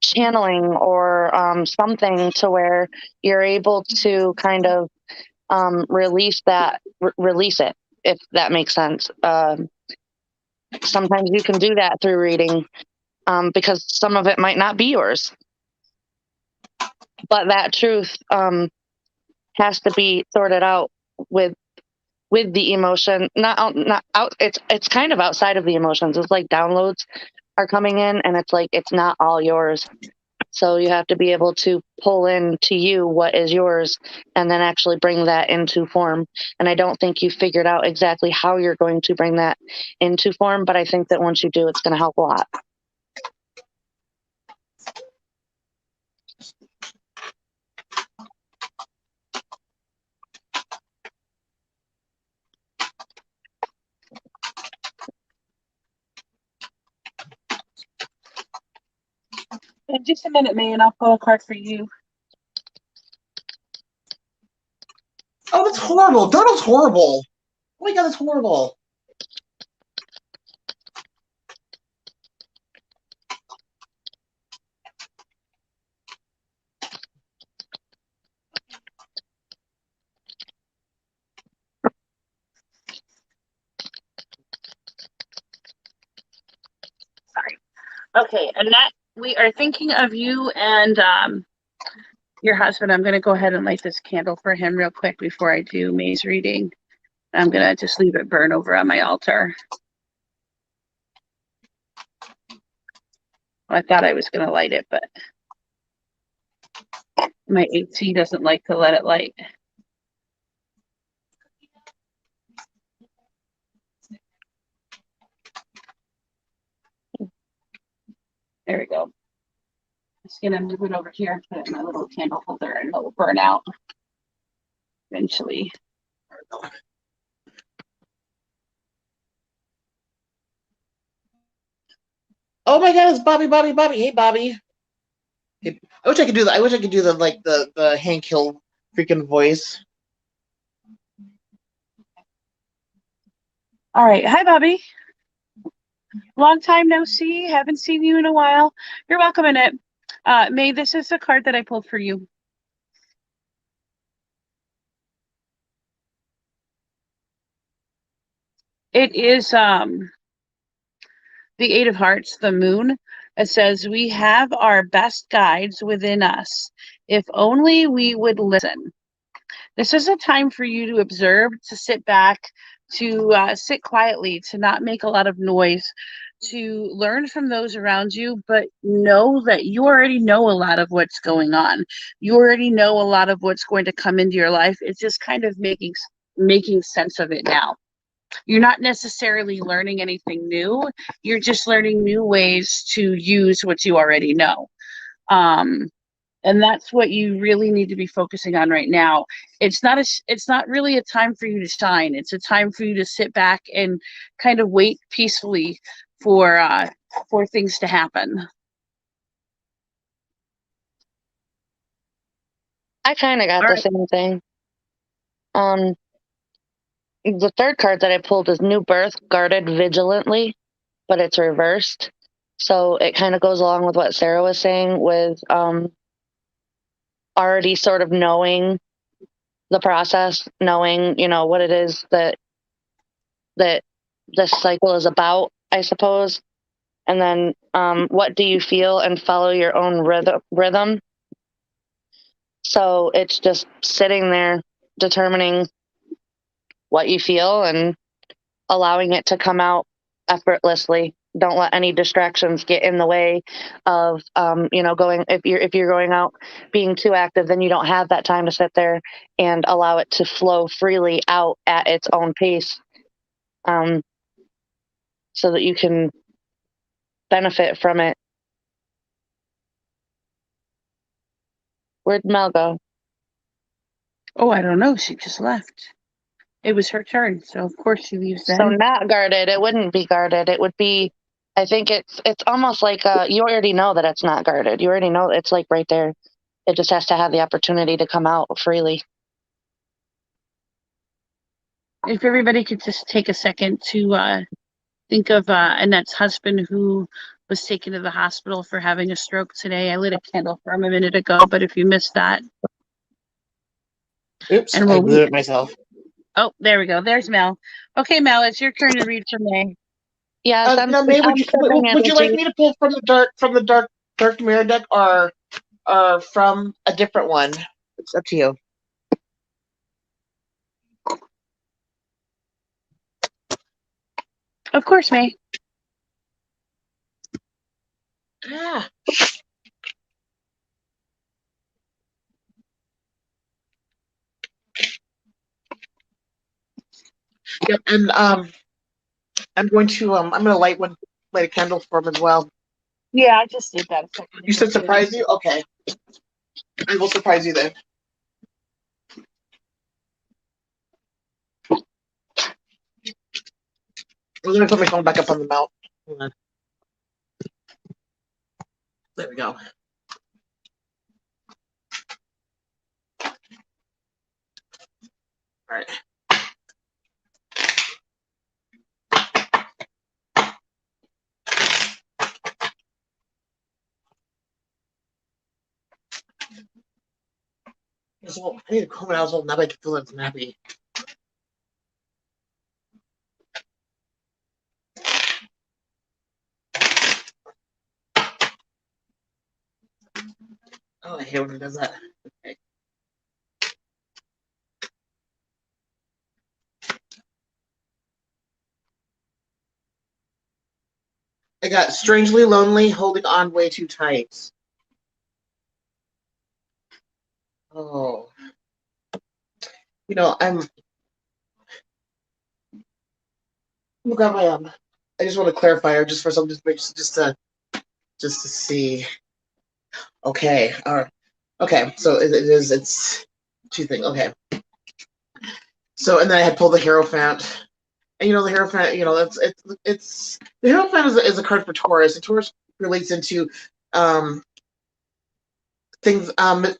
channeling or something to where you're able to kind of release it, if that makes sense. Sometimes you can do that through reading because some of it might not be yours, but that truth has to be sorted out with the emotion, not out. It's kind of outside of the emotions. It's like downloads are coming in, and it's like it's not all yours. So you have to be able to pull in to you what is yours and then actually bring that into form. And I don't think you figured out exactly how you're going to bring that into form, but I think that once you do, it's going to help a lot. In just a minute, May, and I'll pull a card for you. Oh, that's horrible. Donald's horrible. Oh my god, that's horrible. Sorry. Okay, Annette, we are thinking of you and your husband. I'm going to go ahead and light this candle for him real quick before I do May's reading. I'm going to just leave it burn over on my altar. I thought I was going to light it, but My AC doesn't like to let it light. There we go. Just gonna move it over here, put it in my little candle holder, and it'll burn out eventually. Oh my God, it's Bobby, Bobby, Bobby. Hey, Bobby. Hey, I wish I could do that. I wish I could do the Hank Hill freaking voice. All right. Hi, Bobby. Long time no see. Haven't seen you in a while. You're welcome in it. May, this is the card that I pulled for you. It is the Eight of Hearts, the moon. It says, we have our best guides within us. If only we would listen. This is a time for you to observe, to sit back, to sit quietly, to not make a lot of noise, to learn from those around you, but know that you already know a lot of what's going on. You already know a lot of what's going to come into your life. It's just kind of making sense of it now. You're not necessarily learning anything new. You're just learning new ways to use what you already know. And that's what you really need to be focusing on right now. It's not really a time for you to shine. It's a time for you to sit back and kind of wait peacefully for things to happen. I kind of got the same thing. The third card that I pulled is New Birth, guarded vigilantly, but it's reversed. So it kind of goes along with what Sarah was saying with already sort of knowing the process, knowing, what it is that this cycle is about, I suppose. And then what do you feel, and follow your own rhythm. So it's just sitting there determining what you feel and allowing it to come out effortlessly. Don't let any distractions get in the way of going. If you're going out being too active, then you don't have that time to sit there and allow it to flow freely out at its own pace, so that you can benefit from it. Where'd Mel go? Oh, I don't know. She just left. It was her turn, so of course she leaves then. So not guarded. It wouldn't be guarded. It would be. I think it's almost like you already know that it's not guarded. You already know it's like right there. It just has to have the opportunity to come out freely. If everybody could just take a second to think of Annette's husband, who was taken to the hospital for having a stroke today. I lit a candle for him a minute ago, but if you missed that. Oops, I blew it myself. Oh, there we go. There's Mel. Okay, Mel, it's your turn to read for May. Yes, now, May, would you like me to pull from the dark mirror deck, or from a different one? It's up to you. Of course, May. Ah. Yep, and I'm going to light a candle for him as well. Yeah, I just did that a second ago. You said surprise you? Okay. I will surprise you then. I'm gonna put my phone back up on the mount. Hold on. There we go. All right. I need to comb it out so now I can feel it's nappy. Oh, I hate when it does that. Okay. I got strangely lonely, holding on way too tight. Oh, you know, look at my I just want to clarify, just for some, just to see. Okay, all right. Okay, so it's two things. Okay, so and then I had pulled the Hierophant, and the Hierophant, it's the Hierophant is a card for Taurus, and Taurus relates into um things,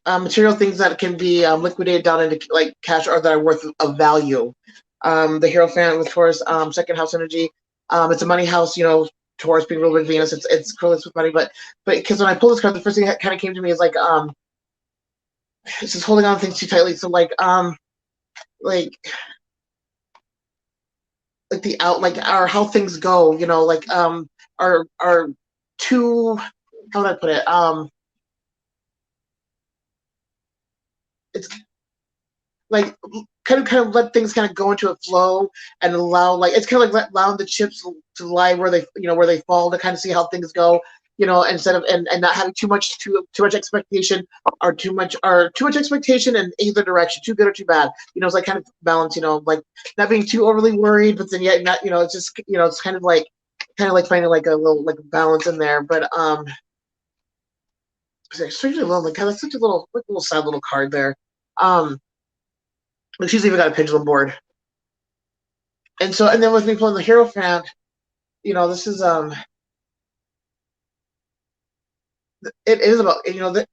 material things that can be liquidated down into like cash or that are worth of value. The Hierophant with Taurus, second house energy. It's a money house, Taurus being ruled with Venus. It's correlates with money, but because when I pulled this card, the first thing that kind of came to me is like it's just holding on to things too tightly. So like the out like our how things go, are too, how would I put it? It's like kind of let things kind of go into a flow and allow, like, it's kind of like allowing the chips to lie where they fall, to kind of see how things go, instead of and not having too much expectation, or too much expectation in either direction, too good or too bad. It's like kind of balance, like not being too overly worried, but then yet not, it's just, it's kind of like finding like a little like balance in there. But strangely alone, like, God, that's such a little sad little card there. She's even got a pendulum board. And then with me pulling the Hierophant, this is it is about, the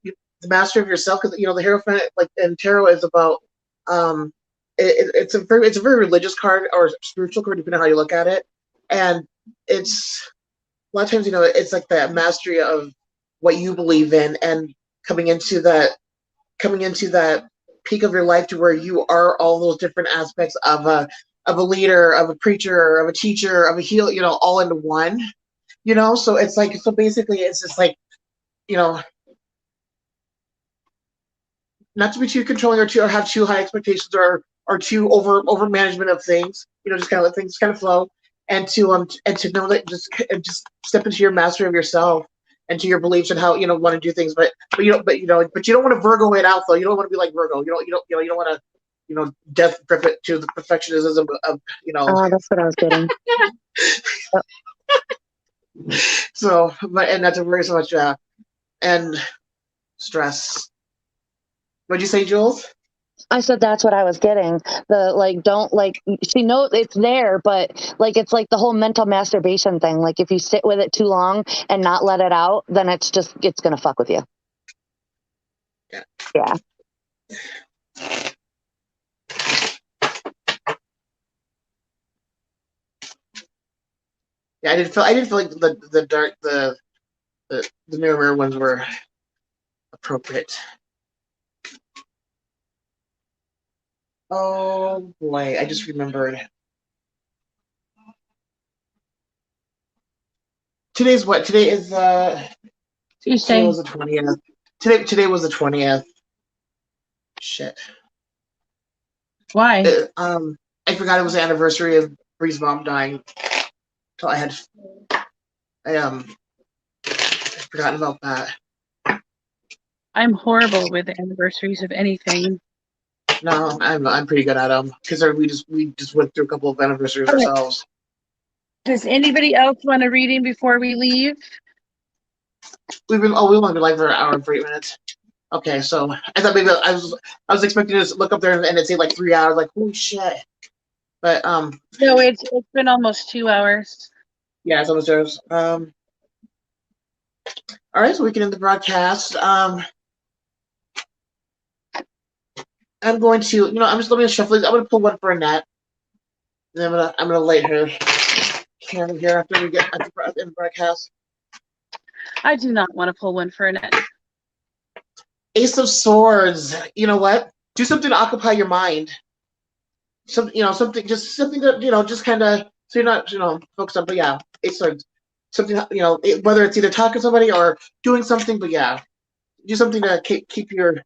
mastery of yourself, because the Hierophant, like, and tarot is about it's a very religious card or spiritual card, depending on how you look at it. And it's a lot of times, it's like that mastery of what you believe in, and coming into that peak of your life to where you are all those different aspects of a leader, of a preacher, of a teacher, of a healer, all into one. So it's like, so basically it's just like, not to be too controlling, or have too high expectations, or too over management of things. Just kind of let things kind of flow, and to know that just step into your mastery of yourself, and to your beliefs, and how want to do things. But you don't want to Virgo it out, though. You don't want to be like Virgo. You don't want to death to the perfectionism of. That's what I was getting. So, and not to worry so much and stress. What'd you say, Jules? I said that's what I was getting. Don't she knows it's there, but like it's like the whole mental masturbation thing. Like if you sit with it too long and not let it out, then it's gonna fuck with you. Yeah. Yeah. Yeah, I didn't feel like the mirror ones were appropriate. Oh boy, I just remembered. Today's what? Today is Tuesday. Today was the 20th. Today was the 20th. Shit. Why? I forgot it was the anniversary of Bree's mom dying. So I forgotten about that. I'm horrible with the anniversaries of anything. No, I'm pretty good at them, because we just went through a couple of anniversaries ourselves. Does anybody else want a reading before we leave? We want to be live for an hour and 40 minutes. Okay, so I thought maybe I was expecting to look up there and it'd say like 3 hours, like, holy shit. But No, it's been almost 2 hours. Yeah, it's almost there. All right, so we can end the broadcast. I'm going to, I'm just going to shuffle these. I'm going to pull one for Annette. And then I'm gonna light her candle here after we get at the broadcast. I do not want to pull one for Annette. Ace of Swords. You know what? Do something to occupy your mind. Something that, just kind of, so you're not, focused on. But yeah, Ace of Swords. Something, whether it's either talking to somebody or doing something. But yeah, do something to keep your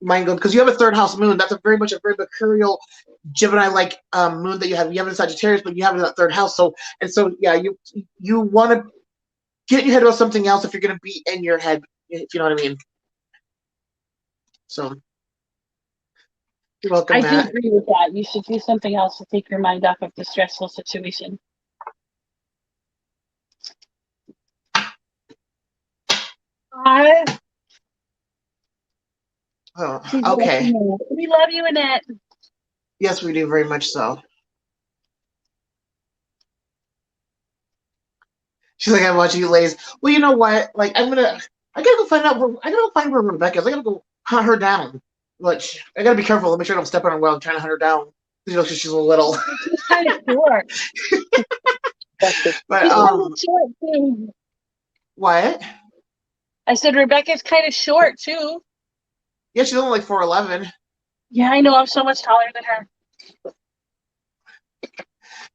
mind going, because you have a third house moon. That's very much a very mercurial Gemini-like moon that you have. You have in Sagittarius, but you have in that third house. So yeah, you want to get in your head about something else if you're going to be in your head, if you know what I mean. So you're welcome, I do Matt. agree with that. You should do something else to take your mind off of the stressful situation. Oh, She's okay. we love you, Annette. Yes, we do, very much so. She's like, I'm watching you, ladies. Well, you know what? Like, I gotta go find out. I gotta go find where Rebecca is. I gotta go hunt her down. Which I gotta be careful. Let me make sure I don't step on her while I'm trying to hunt her down. You know, because she's a little. She's kind of short. But She's kind of short too. what? I said Rebecca's kind of short too. Yeah, she's only like 4'11". Yeah, I know. I'm so much taller than her.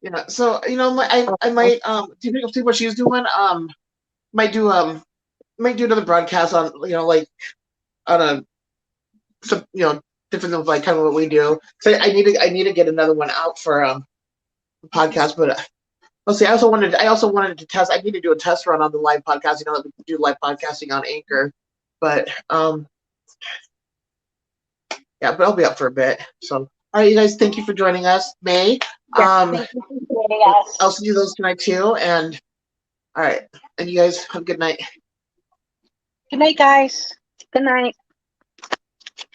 You know, so you know, I might do you see what she's doing? Might do another broadcast on like on a some different than like kind of what we do. So I need to get another one out for podcast, but let's see. I also wanted to test. I need to do a test run on the live podcast. We can do live podcasting on Anchor, but yeah, but I'll be up for a bit. So all right, you guys, thank you for joining us, May. Thank you for joining us. I'll see you those tonight too, and all right, and you guys have a good night. Good night, guys. Good night.